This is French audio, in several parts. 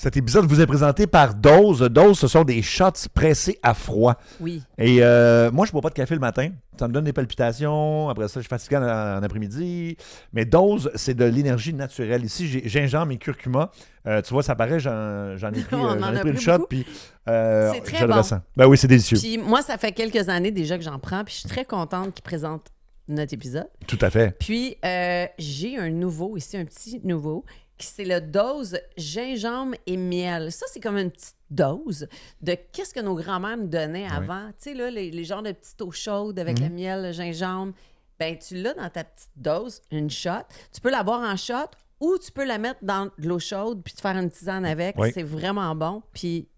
Cet épisode vous est présenté par Dose. Dose, ce sont des shots pressés à froid. Oui. Et moi, je bois pas de café le matin. Ça me donne des palpitations. Après ça, je suis fatigué en après-midi. Mais Dose, c'est de l'énergie naturelle. Ici, j'ai gingembre et curcuma. Tu vois, ça paraît, j'en ai pris, une shot. Puis, c'est très je le bon. ressens. Ben oui, c'est délicieux. Puis moi, ça fait quelques années déjà que j'en prends. Puis je suis très contente qu'ils présentent notre épisode. Tout à fait. Puis j'ai un nouveau ici, un petit nouveau. C'est le dose gingembre et miel. Ça, c'est comme une petite dose de qu'est-ce que nos grands-mères nous donnaient avant. Tu sais, là, les genres de petites eaux chaudes avec le miel, le gingembre. Ben, tu l'as dans ta petite dose, une shot. Tu peux la boire en shot ou tu peux la mettre dans de l'eau chaude puis te faire une tisane avec. Oui. C'est vraiment bon. Puis,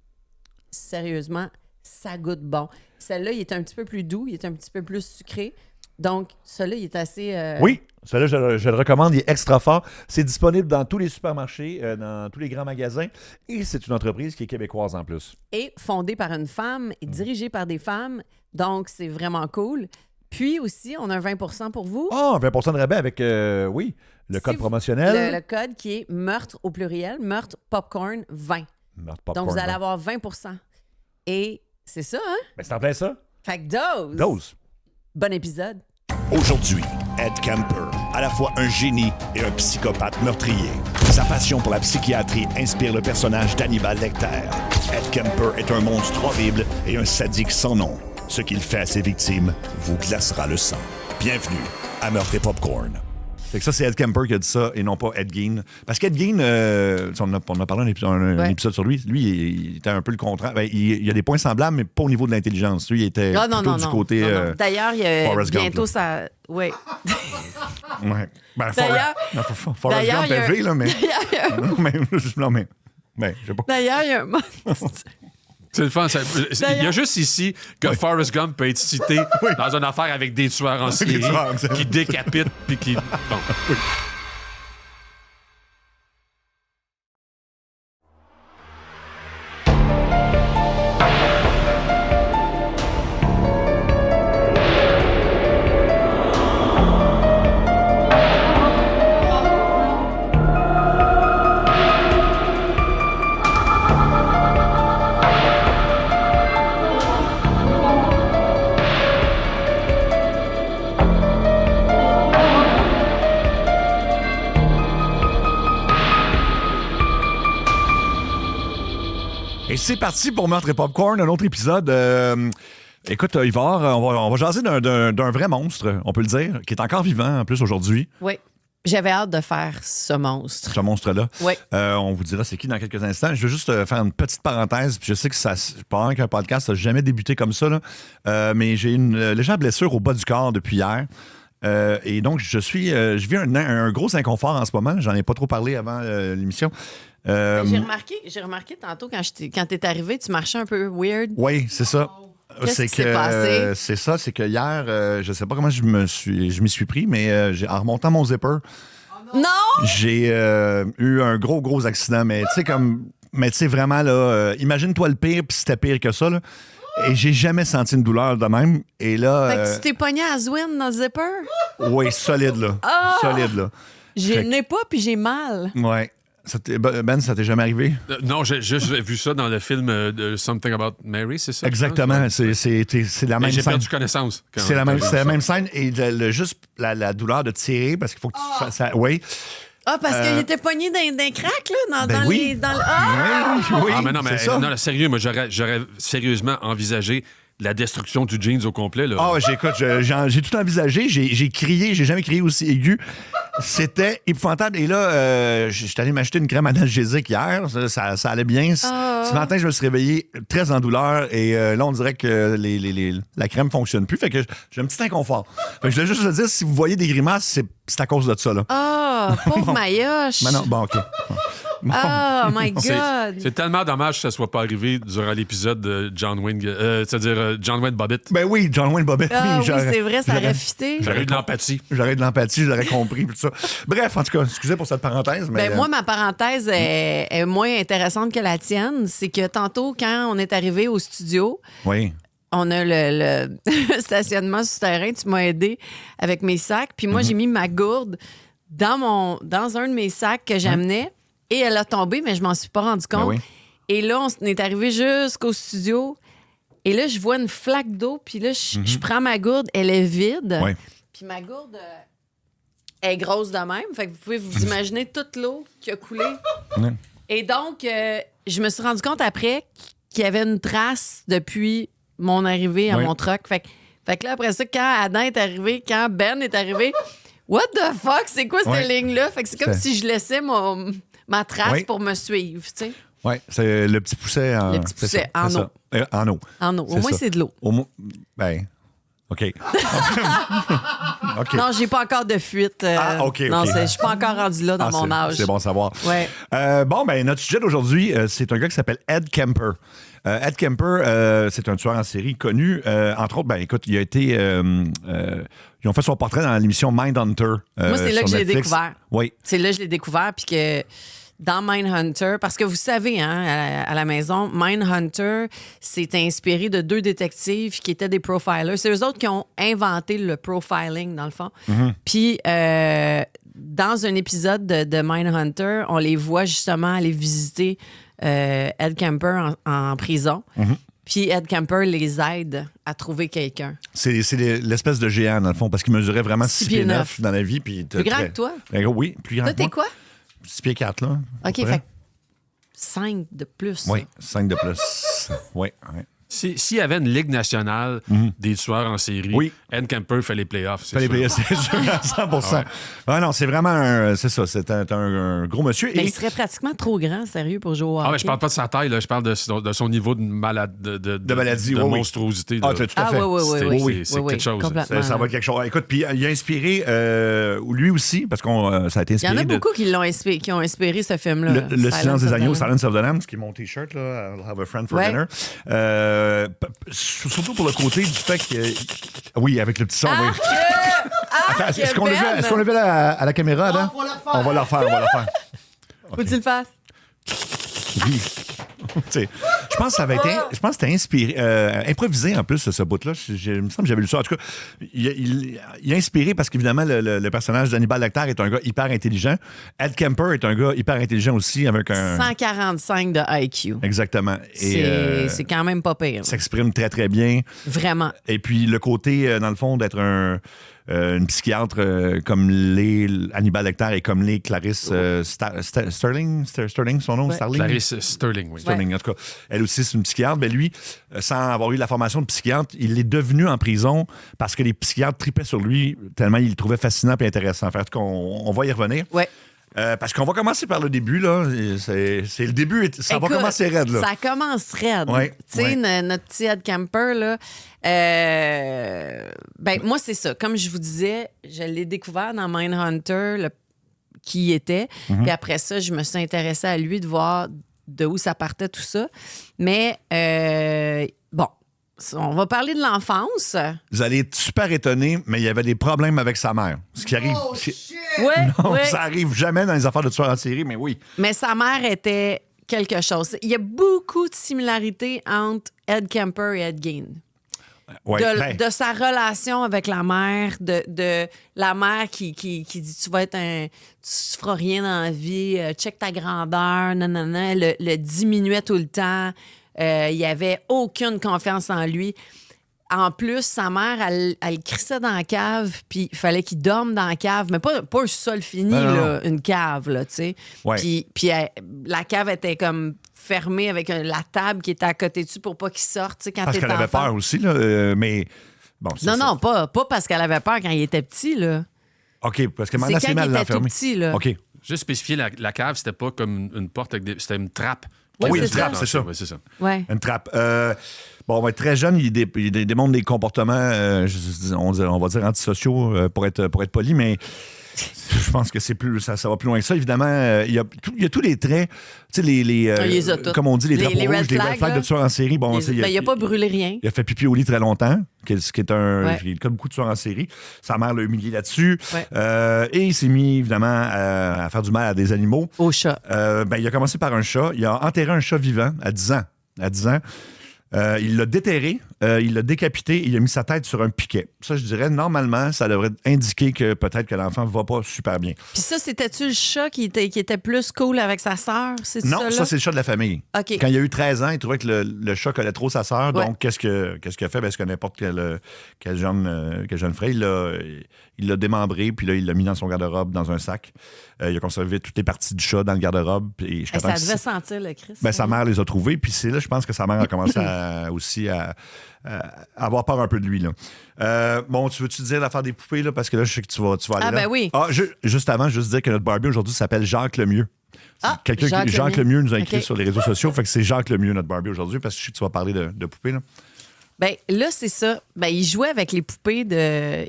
sérieusement, ça goûte bon. Celle-là, il est un petit peu plus doux, il est un petit peu plus sucré. Donc, celui-là, il est assez... Oui, celui-là, je le recommande, il est extra fort. C'est disponible dans tous les supermarchés, dans tous les grands magasins. Et c'est une entreprise qui est québécoise en plus. Et fondée par une femme et dirigée par des femmes. Donc, c'est vraiment cool. Puis aussi, on a un 20 % pour vous. Ah, 20 % de rabais avec, le code promotionnel. Le code qui est meurtre au pluriel, meurtre popcorn 20. Meurtre popcorn, Donc, vous allez avoir 20 %. Et c'est ça, hein? Ben, c'est en plein ça. Fait que dose. Dose. Bon épisode. Aujourd'hui, Ed Kemper, à la fois un génie et un psychopathe meurtrier. Sa passion pour la psychiatrie inspire le personnage d'Hannibal Lecter. Ed Kemper est un monstre horrible et un sadique sans nom. Ce qu'il fait à ses victimes vous glacera le sang. Bienvenue à Meurtre et Popcorn. Fait que ça, c'est Ed Kemper qui a dit ça et non pas Ed Gein. Parce qu'Ed Gein, on a parlé un épisode sur lui. Lui, il était un peu le contraire. Ben, il a des points semblables, mais pas au niveau de l'intelligence. Lui, il était plutôt du côté. Non. D'ailleurs, il y a Forrest Gump, bientôt ça. Oui. Ouais. Ben, D'ailleurs, Forrest Gump élevé, là, mais. Non, mais. Ben, je sais pas. D'ailleurs, il y a un. C'est le fun. Il y a juste ici que Forrest Gump peut être cité dans une affaire avec des tueurs en série qui décapitent puis qui. Bon. Et c'est parti pour Meurtre et Popcorn, un autre épisode. Écoute, Yvard, on va jaser d'un vrai monstre, on peut le dire, qui est encore vivant en plus aujourd'hui. Oui. J'avais hâte de faire ce monstre. Ce monstre-là. Oui. On vous dira c'est qui dans quelques instants. Je veux juste faire une petite parenthèse. Puis je sais que ça, pendant qu'un podcast n'a jamais débuté comme ça, là, mais j'ai une légère blessure au bas du corps depuis hier. Et donc, je vis un gros inconfort en ce moment. J'en ai pas trop parlé avant l'émission. J'ai remarqué tantôt quand tu es arrivé, tu marchais un peu weird. Oui, c'est ça. Qu'est-ce qui s'est passé? C'est ça, c'est que hier, je sais pas comment je m'y suis pris, mais en remontant mon zipper, j'ai eu un gros accident. Mais tu sais, vraiment, là, imagine-toi le pire, puis c'était pire que ça, là. Et j'ai jamais senti une douleur de même. Et là. Fait que tu t'es pogné à Zwin dans le zipper? Oui, solide, là. Solide, là. J'ai n'ai pas, puis j'ai mal. Ouais. Ben, ça t'est jamais arrivé? Non, j'ai juste vu ça dans le film de Something About Mary, c'est ça? Exactement. C'est la même J'ai scène. perdu connaissance. C'est la même scène. Et juste la douleur de tirer, parce qu'il faut que tu fasses ça. Oui. Ah, parce qu'il était pogné dans crack, là, dans oui. les... Dans le... Oui. Ah, mais non, mais c'est ça. non, sérieux, moi, j'aurais sérieusement envisagé la destruction du jeans au complet, là. Ah, écoute, j'ai tout envisagé. J'ai crié. J'ai jamais crié aussi aigu. C'était épouvantable. Et là, j'étais allé m'acheter une crème analgésique hier. Ça allait bien. Ce matin, je me suis réveillé très en douleur. Et là, on dirait que la crème fonctionne plus. Fait que j'ai un petit inconfort. Fait que je voulais juste vous dire, si vous voyez des grimaces, c'est à cause de ça, là. Ah, pauvre Mayoche. Mais non, bon, OK. Oh my God! C'est tellement dommage que ça soit pas arrivé durant l'épisode de John Wayne, c'est-à-dire John Wayne Bobbitt. Ben oui, John Wayne Bobbitt. Ah oui, c'est vrai, ça aurait fité. J'aurais eu de l'empathie. J'aurais de l'empathie, j'aurais compris, tout ça. Bref, en tout cas, excusez pour cette parenthèse. Mais moi, ma parenthèse est moins intéressante que la tienne. C'est que tantôt, quand on est arrivé au studio, oui. On a le stationnement souterrain. Tu m'as aidé avec mes sacs. Puis moi, j'ai mis ma gourde dans un de mes sacs que j'amenais. Et elle a tombé, mais je m'en suis pas rendu compte. Ben oui. Et là, on est arrivé jusqu'au studio. Et là, je vois une flaque d'eau. Puis là, je prends ma gourde. Elle est vide. Ouais. Puis ma gourde est grosse de même. Fait que vous pouvez vous imaginer toute l'eau qui a coulé. Ouais. Et donc, je me suis rendu compte après qu'il y avait une trace depuis mon arrivée à Oui. mon truck. Fait que là, après ça, quand Adam est arrivé, quand Ben est arrivé, what the fuck, c'est quoi cette Ouais. ligne-là? Fait que c'est comme si je laissais ma trace Oui. pour me suivre, tu sais. Oui, c'est le petit pousset en, Le petit c'est pousset ça, en c'est eau. ça. En eau. En eau. Au C'est moins, ça. c'est de l'eau. Au moins, ben, OK. OK. Non, j'ai pas encore de fuite. OK. Non, je suis pas encore rendu là dans mon âge. C'est bon à savoir. Ouais. Bon, ben, notre sujet d'aujourd'hui, c'est un gars qui s'appelle Ed Kemper. Ed Kemper, c'est un tueur en série connu. Entre autres, ben, écoute, il a été. Ils ont fait son portrait dans l'émission Mindhunter. Moi, c'est là sur que je l'ai Netflix. découvert. Oui. C'est là que je l'ai découvert, puis que dans Mindhunter, parce que vous savez, hein, à la maison, Mindhunter, c'est inspiré de 2 détectives qui étaient des profilers. C'est eux autres qui ont inventé le profiling, dans le fond. Puis, dans un épisode de Mindhunter, on les voit justement aller visiter Ed Kemper en prison. Puis Ed Kemper les aide à trouver quelqu'un. C'est l'espèce de géant, dans le fond, parce qu'il mesurait vraiment 6 pieds 9 dans la vie. Puis Plus grand que toi? Oui, plus grand Toi, que moi. t'es quoi? 6 pieds 4, là. OK, Ouais. fait 5 de plus. Oui, 5 de plus. Oui, oui. S'il y avait une ligue nationale des tueurs en série, Oui. Ed Kemper fait les playoffs. C'est Fallait sûr. payer, c'est sûr, à 100 Ah non, c'est vraiment c'est ça, c'est un gros monsieur. Mais Et il serait pratiquement trop grand, sérieux, pour jouer au hockey. Ah, mais je parle pas de sa taille, là. Je parle de son niveau de malade, de maladie, de oui, oui. monstruosité. Ah, là. tout à fait. oui. C'est quelque chose. Complètement. Ça va être quelque chose. Écoute, puis il a inspiré lui aussi, parce qu'on ça a été Il y en inspiré a beaucoup qui ont inspiré ce film-là. le silence des agneaux, of the Lambs. Silence of the Lambs, qui est mon t-shirt, là, I'll have a friend for Ouais. dinner. Surtout pour le côté du fait que. Oui, avec le petit son, oui. Attends, est-ce qu'on l'a vu à la caméra, là? On va le refaire, on va le refaire. Faut-tu le faire? Oui. Tu sais, je pense que c'était inspiré, improvisé en plus, ce bout-là. Il me semble que j'avais lu ça. En tout cas, il a inspiré parce qu'évidemment, le personnage d'Hannibal Lecter est un gars hyper intelligent. Ed Kemper est un gars hyper intelligent aussi, avec un. 145 de IQ. Exactement. Et C'est quand même pas pire. s'exprime très, très bien. Vraiment. Et puis, le côté, dans le fond, d'être une psychiatre comme les Hannibal Lecter et comme les Clarice Sterling, son nom, Ouais. Starling? Clarice Sterling, oui. Sterling, en tout cas. Elle aussi, c'est une psychiatre. Mais lui, sans avoir eu la formation de psychiatre, il est devenu en prison parce que les psychiatres tripaient sur lui tellement ils le trouvaient fascinant et intéressant. En fait, on va y revenir. Ouais. Parce qu'on va commencer par le début, là. C'est le début, ça va Écoute, commencer raide, là. Ça commence raide. Ouais, Tu sais, ouais. notre petit Ed Kemper, là. Ben, moi, c'est ça. Comme je vous disais, je l'ai découvert dans Mindhunter, qui il était. Puis après ça, je me suis intéressée à lui de voir de où ça partait tout ça. Mais, bon, on va parler de l'enfance. Vous allez être super étonnés, mais il y avait des problèmes avec sa mère. Ce qui arrive. Ouais, Non, ouais. ça arrive jamais dans les affaires de tueurs en série, mais oui. Mais sa mère était quelque chose. Il y a beaucoup de similarités entre Ed Kemper et Ed Gein. Ouais, De sa relation avec la mère, de la mère qui dit tu vas être tu feras rien dans la vie, check ta grandeur, nanana, le diminuait tout le temps. Il n'y avait aucune confiance en lui. En plus, sa mère, elle crissait dans la cave, puis il fallait qu'il dorme dans la cave, mais pas un sol fini, Non. là, une cave, là, tu sais. Ouais. Puis la cave était comme fermée avec la table qui était à côté dessus pour pas qu'il sorte, tu sais, quand Parce t'es qu'elle avait enfant. peur aussi, là. Mais. Bon, c'est Non, ça. non, pas parce qu'elle avait peur quand il était petit, là. OK, parce que C'est maintenant, quand c'est mal il était l'enfermer. tout petit, là. OK. Juste spécifier, la cave, c'était pas comme une porte, c'était une trappe. Oui, une c'est trappe, ça. c'est ça. Oui, c'est ça. Ouais. Une trappe. Bon, on va être très jeune, il démontre des comportements, on va dire antisociaux, pour être poli, mais je pense que c'est plus, ça va plus loin que ça. Évidemment, il y a tous les traits, tu sais, Il les a tous. comme on dit, les drapeaux les rouges, red les red flags, flags là. de tueurs en série. Bon, Il n'a pas brûlé rien. Il a fait pipi au lit très longtemps, ce qui est Ouais. comme beaucoup de tueurs en série. Sa mère l'a humilié là-dessus. Ouais. Et il s'est mis, évidemment, à faire du mal à des animaux. Au chat. Il a commencé par un chat. Il a enterré un chat vivant à 10 ans. Il l'a déterré il l'a décapité et il a mis sa tête sur un piquet. Ça, je dirais, normalement, ça devrait indiquer que peut-être que l'enfant va pas super bien. Puis ça, c'était-tu le chat qui était plus cool avec sa sœur? Non, ça, c'est le chat de la famille. OK. Quand il a eu 13 ans, il trouvait que le chat collait trop sa sœur. Ouais. Donc, qu'est-ce qu'il a fait? Parce que n'importe quel jeune frère, il l'a démembré, puis là, il l'a mis dans son garde-robe, dans un sac. Il a conservé toutes les parties du chat dans le garde-robe. Et ça devait sentir le Christ. Ben, sa mère les a trouvés, puis c'est là, je pense que sa mère a commencé aussi à avoir peur un peu de lui. Là. Bon, tu veux-tu dire l'affaire des poupées, là, parce que là, je sais que tu vas aller là. Ben oui. Juste avant, juste dire que notre Barbie aujourd'hui s'appelle Jacques Lemieux. Jacques Lemieux nous a écrit sur les réseaux sociaux, fait que c'est Jacques Lemieux, notre Barbie aujourd'hui, parce que je sais que tu vas parler de poupées. Là. Ben là, c'est ça. Ben, il jouait avec les poupées de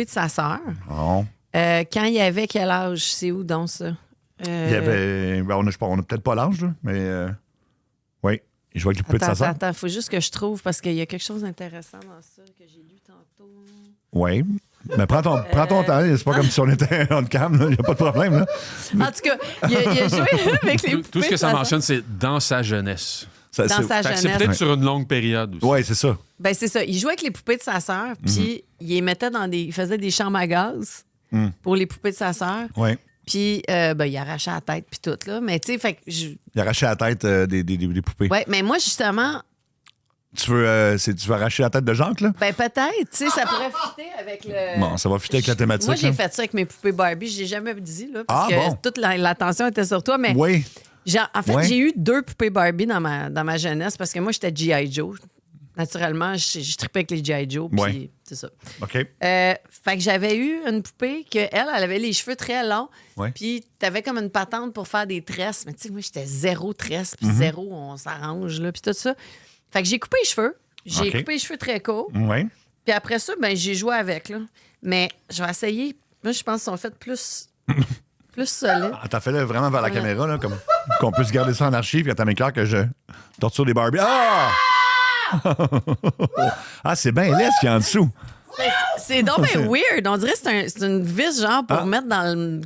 sa sœur. Oh. Quand il avait quel âge? C'est où donc ça? Il y avait. Ben, on n'a peut-être pas l'âge, là, mais oui, il jouait avec les poupées de sa sœur. Attends, il faut juste que je trouve parce qu'il y a quelque chose d'intéressant dans ça que j'ai lu tantôt. Oui. Mais prends ton temps, c'est pas comme si on était on cam, il n'y a pas de problème. Là. En tout cas, il a joué avec les poupées. Tout ce que de ça sa mentionne, c'est dans sa jeunesse. Dans sa Fait que c'est jeunesse. peut-être sur une longue période aussi. Oui, c'est ça. Ben, c'est ça. Il jouait avec les poupées de sa sœur, puis il les mettait il faisait des chambres à gaz pour les poupées de sa sœur. Oui. Puis, il arrachait la tête, puis tout, là. Mais, tu sais, fait que. Il arrachait la tête des poupées. Oui, mais moi, justement. Tu veux arracher la tête de Jacques, là? Ben, peut-être. Tu sais, ça pourrait fitter avec le. Bon, ça va fitter avec la thématique. Moi, j'ai là. fait ça avec mes poupées Barbie. Je l'ai jamais dit, là, parce Ah, que bon. toute l'attention était sur toi. Mais Oui. en fait, Ouais. j'ai eu 2 poupées Barbie dans ma jeunesse parce que moi, j'étais G.I. Joe. Naturellement, je tripais avec les G.I. Joe, puis Ouais. c'est ça. OK. Fait que j'avais eu une poupée elle avait les cheveux très longs, Ouais. puis t'avais comme une patente pour faire des tresses. Mais tu sais, moi, j'étais 0 tresse, puis 0, on s'arrange, là, puis tout ça. Fait que j'ai coupé les cheveux. J'ai OK. coupé les cheveux très courts. Oui. Puis après ça, ben j'ai joué avec, là. Mais je vais essayer. Moi, je pense qu'ils sont faits plus solides. Ah, t'as fait là, vraiment vers la caméra, là, comme qu'on puisse garder ça en archive quand t'as mes cœurs que je torture des Barbies. Ah! Ah, c'est bien laid ce qu'il y a en dessous. C'est donc bien weird. On dirait que c'est une vis, genre, pour mettre dans le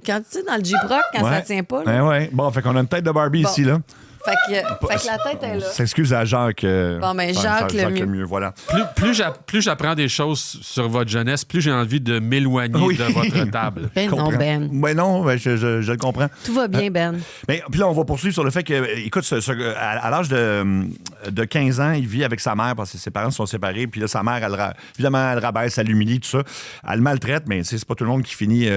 J-Proc quand ça tient pas. Là. Ouais. Bon, fait qu'on a une tête de Barbie ici, là. Fait que la tête est là. On s'excuse à Jacques. Bon, ben, Jacques Lemieux. Voilà. Plus j'apprends des choses sur votre jeunesse, plus j'ai envie de m'éloigner de votre table. Ben non, Ben. Ben non, ben, je le comprends. Tout va bien, Ben. Ben, puis là, on va poursuivre sur le fait que, écoute, à l'âge de 15 ans, il vit avec sa mère parce que ses parents se sont séparés. Puis là, sa mère, évidemment, elle rabaisse, elle l'humilie, tout ça. Elle le maltraite, mais c'est pas tout le monde qui finit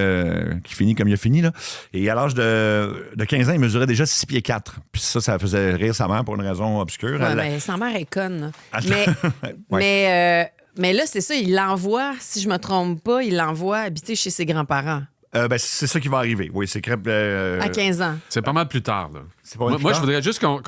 comme il a fini. Là. Et à l'âge de 15 ans, il mesurait déjà 6 pieds 4. Puis ça faisait rire sa mère pour une raison obscure. Ouais, mais sa mère est conne. Là. Ouais. Mais là, c'est ça, il l'envoie, si je me trompe pas, il l'envoie habiter chez ses grands-parents. Ben, c'est ça qui va arriver. Oui, c'est crêpe. À 15 ans. C'est pas mal plus tard. Là. C'est pas mal plus Moi, tard? je voudrais juste qu'on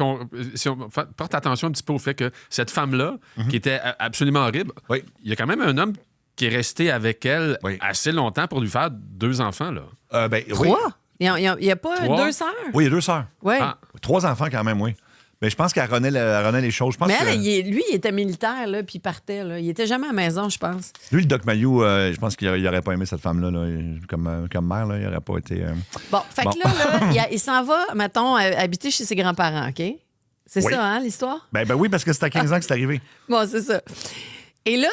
porte attention un petit peu au fait que cette femme-là, qui était absolument horrible, Oui. il y a quand même un homme qui est resté avec elle Oui. assez longtemps pour lui faire 2 enfants. Là. Ben, oui. 3? Il n'y a pas 3? 2 sœurs? Oui, il y a 2 sœurs. Oui. Ah. 3 enfants quand même, oui. Mais je pense qu'elle renaît les choses. Je pense Mais que, lui, il était militaire, là, puis il partait. Là. Il était jamais à la maison, je pense. lui, le Doc Mayou, je pense qu'il n'aurait pas aimé cette femme-là. Là, comme mère, là, il n'aurait pas été... Bon, fait que là, il s'en va, mettons, habiter chez ses grands-parents, OK? C'est Oui. ça, hein, l'histoire? Ben oui, parce que c'est à 15 ans que c'est arrivé. Bon, c'est ça. Et là,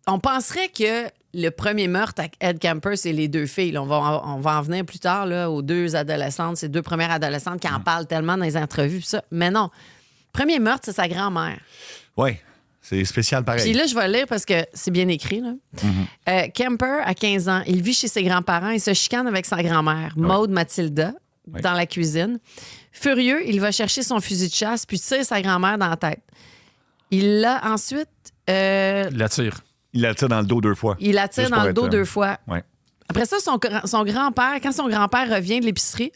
on penserait que le premier meurtre à Ed Kemper, c'est les 2 filles. Là, on va en venir plus tard là, aux 2 adolescentes, ces 2 premières adolescentes qui en parlent tellement dans les entrevues. Pis ça. Mais non. Premier meurtre, c'est sa grand-mère. Oui, c'est spécial pareil. Puis là, je vais le lire parce que c'est bien écrit. Là. Kemper, à 15 ans, il vit chez ses grands-parents et se chicane avec sa grand-mère, Maude Mathilda, dans la cuisine. Furieux, il va chercher son fusil de chasse puis tire sa grand-mère dans la tête. Il l'a ensuite... Il la tire. Il la tire dans le dos 2 fois. Il la tire Juste dans pour le dos être, 2 fois. Ouais. Après ça, son grand-père, quand son grand-père revient de l'épicerie,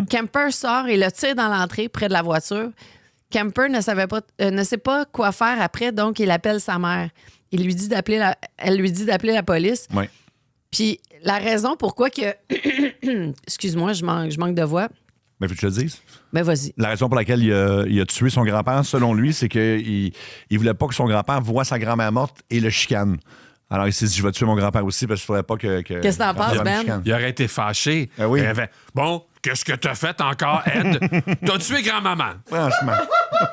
Kemper sort et le tire dans l'entrée, près de la voiture. Kemper ne sait pas quoi faire après, donc il appelle sa mère. Elle lui dit d'appeler la police. Ouais. Puis la raison pourquoi que... Excuse-moi, je manque de voix. Mais faut que je te le dise. Ben vas-y. La raison pour laquelle il a tué son grand-père, selon lui, c'est qu'il ne voulait pas que son grand-père voie sa grand-mère morte et le chicane. Alors, il s'est dit, je vais tuer mon grand-père aussi parce qu'il ne faudrait pas que... Qu'est-ce que t'en penses, Ben? Il aurait été fâché. Ah oui. Il aurait fait, bon, qu'est-ce que t'as fait encore, Ed? T'as tué grand-maman. Franchement.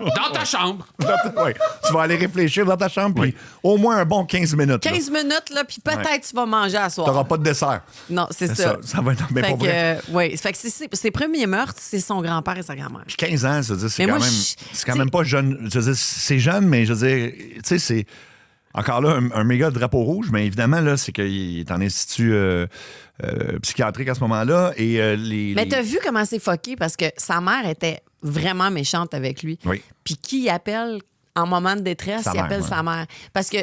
Dans ta chambre. Oui. Tu vas aller réfléchir dans ta chambre, puis au moins un bon 15 minutes. 15 minutes, là, puis peut-être tu vas manger à soir. Tu n'auras pas de dessert. Non, c'est ça. Ça va être... Mais Fait pas vrai. que, oui. Fait que ses premiers meurtres, c'est son grand-père et sa grand-mère. Puis 15 ans, ça veut dire, c'est Mais quand moi, même... je- C'est quand même pas jeune. Je veux dire, c'est jeune, mais je veux dire, tu sais, c'est... Encore là, un méga drapeau rouge, mais évidemment, là, c'est qu'il est en institut psychiatrique à ce moment-là. Et Mais t'as vu comment c'est fucké? Parce que sa mère était vraiment méchante avec lui. Oui. Puis qui appelle en moment de détresse? Sa Il mère, appelle ouais. sa mère. Parce que,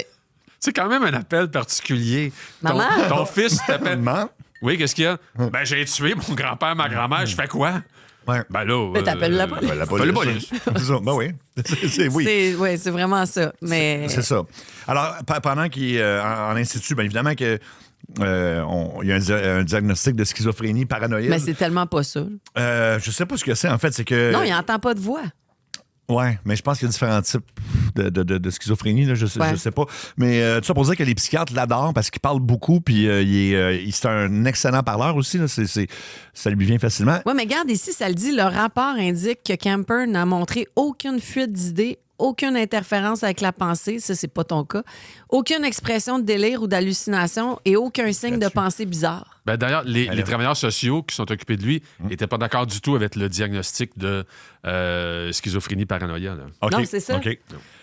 C'est quand même un appel particulier. Maman? Ton fils t'appelle. Maman? Oui, qu'est-ce qu'il y a? Ben, j'ai tué mon grand-père, ma grand-mère. Je fais quoi? Ouais. Ben là. Mais t'appelles la police. La Appelle la police. C'est ça. Ben oui. Oui. c'est vraiment ça. Mais C'est ça. Alors, pendant qu'il est en institut, bien évidemment que il y a un diagnostic de schizophrénie paranoïde. mais c'est tellement pas ça. Je sais pas ce que c'est, en fait. C'est que... Non, il n'entend pas de voix. Ouais, mais je pense qu'il y a différents types de schizophrénie, là, je sais pas. Mais tout ça pour dire que les psychiatres l'adorent parce qu'il parle beaucoup, puis c'est un excellent parleur aussi. Là, ça lui vient facilement. Oui, mais regarde ici, ça le dit, le rapport indique que Camper n'a montré aucune fuite d'idées, aucune interférence avec la pensée, ça, c'est pas ton cas, aucune expression de délire ou d'hallucination et aucun signe de pensée bizarre. Ben, d'ailleurs, les travailleurs sociaux qui sont occupés de lui n'étaient pas d'accord du tout avec le diagnostic de schizophrénie paranoïa. Là. OK, Non, c'est ça. OK.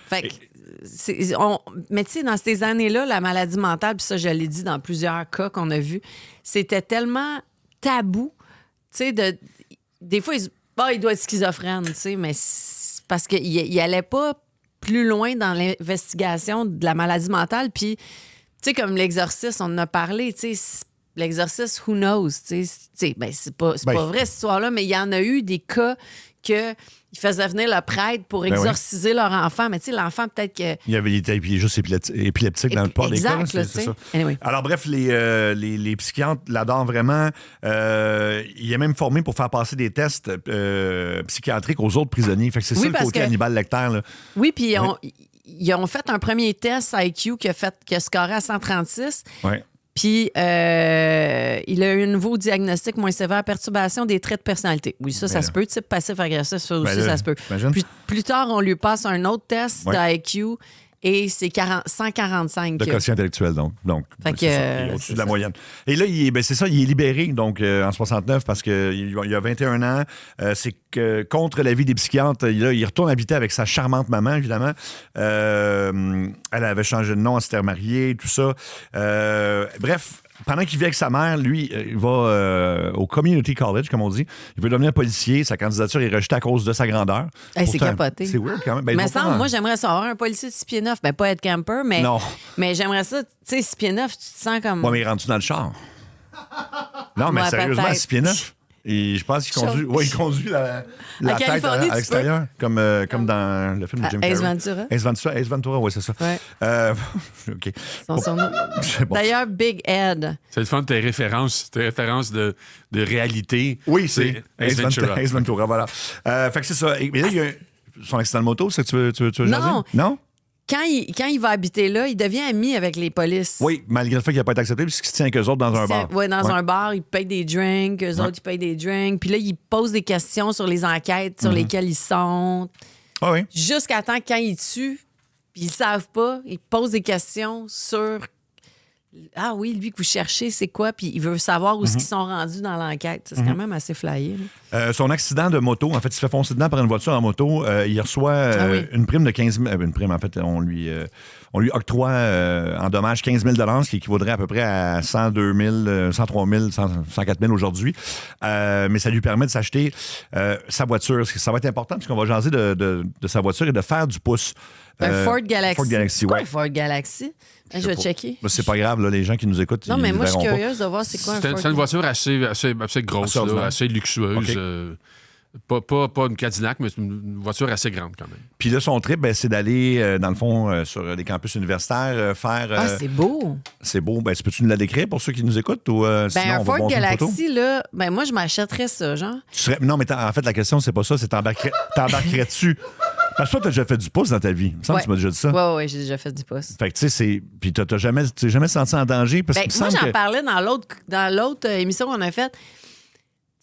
Fait que, mais tu sais, dans ces années-là, la maladie mentale, puis ça, je l'ai dit dans plusieurs cas qu'on a vus, c'était tellement tabou, tu sais, des fois, il doit être schizophrène, tu sais, mais c'est parce qu'il allait pas plus loin dans l'investigation de la maladie mentale, puis, tu sais, comme l'exorciste, on en a parlé, tu sais, l'exorciste, who knows, tu sais, ben, c'est pas vrai, cette histoire-là, mais il y en a eu des cas qu'ils faisaient venir le prêtre pour exorciser leur enfant. Mais tu sais, l'enfant, peut-être que... Il était juste épileptique dans le port des cas. Exact, C'est ça. Anyway. Alors, bref, les psychiatres l'adorent vraiment. Il est même formé pour faire passer des tests psychiatriques aux autres prisonniers. Fait que c'est ça le côté Hannibal Lecter. Là. Oui, puis ils ont fait un premier test IQ qui a scoré à 136. Ouais. Puis, il a eu un nouveau diagnostic moins sévère, perturbation des traits de personnalité. Oui, ça se peut. Type passif-agressif, ça aussi, ça se peut. Plus tard, on lui passe un autre test d'IQ et c'est 145. De quotient intellectuel, donc. Fait que, il est au-dessus de la moyenne. Et là, c'est ça, il est libéré donc en 69 parce qu'il a 21 ans. C'est que contre l'avis des psychiatres, il retourne habiter avec sa charmante maman, évidemment. Elle avait changé de nom, elle s'était remariée, tout ça. Bref, pendant qu'il vit avec sa mère, lui, il va au Community College, comme on dit. Il veut devenir policier. Sa candidature est rejetée à cause de sa grandeur. Hey, c'est capoté. C'est weird quand même. Mais moi, j'aimerais ça avoir un policier de 6 pieds 9. Ben, pas Ed Camper, mais... Non. Mais j'aimerais ça, tu sais, 6 pieds 9, tu te sens comme... Ouais, mais il est rendu dans le char. Non, mais Ouais, sérieusement, peut-être. 6 pieds 9. Et je pense qu'il conduit, il conduit la tête Californie, à l'extérieur, comme dans le film de Jim Carrey. Ace Ventura. Ace Ventura, oui, c'est ça. Ouais. OK. Bon. D'ailleurs, Big Ed. C'est le fun de tes références de réalité. Oui, c'est Ace Ventura, voilà. Fait que c'est ça. Mais là, il y a son accident de moto, c'est que tu veux Non. jaser? Non? Quand il va habiter là, il devient ami avec les polices. Oui, malgré le fait qu'il n'a pas été accepté, puisqu'il se tient avec eux autres dans un bar. Oui, dans un bar, il paye des drinks, eux autres, ils payent des drinks. Puis là, il pose des questions sur les enquêtes sur lesquelles ils sont. Ah oui. Jusqu'à temps que quand ils tuent, puis ils savent pas, ils posent des questions sur... Ah oui, lui que vous cherchez, c'est quoi? Puis il veut savoir où ils sont rendus dans l'enquête. C'est quand même assez flyé. Son accident de moto, en fait, il se fait foncer dedans par une voiture en moto. Il reçoit une prime de 15 000... une prime, en fait, on lui octroie en dommages 15 000 $, ce qui équivaudrait à peu près à 102 000, 103 000, 104 000 aujourd'hui. Mais ça lui permet de s'acheter sa voiture. Ça va être important parce qu'on va jaser de sa voiture et de faire du pouce. Un Ford Galaxy. Ford Galaxy, c'est quoi ouais. un Ford Galaxy? Je vais checker. Mais c'est pas grave, là, les gens qui nous écoutent. Non, mais moi, je suis verront pas. curieuse de voir c'est quoi un Ford C'est une voiture assez grosse, Assez là, assez luxueuse. OK. Pas une Cadillac, mais c'est une voiture assez grande quand même. Puis là, son trip, c'est d'aller, dans le fond, sur des campus universitaires, faire... Ah, c'est beau! C'est beau. Ben, peux-tu nous la décrire pour ceux qui nous écoutent? Ou, sinon, Un on va Ford montrer une photo? Galaxy, là, ben moi, je m'achèterais ça, genre. Non, mais en fait, la question, c'est pas ça. C'est t'embarquerais-tu Parce que toi, t'as déjà fait du pouce dans ta vie. Il me semble que tu m'as déjà dit ça. Oui, j'ai déjà fait du pouce. Fait que, tu sais, c'est. Puis, t'as jamais senti en danger? Parce que moi, j'en que... parlais dans l'autre émission qu'on a faite.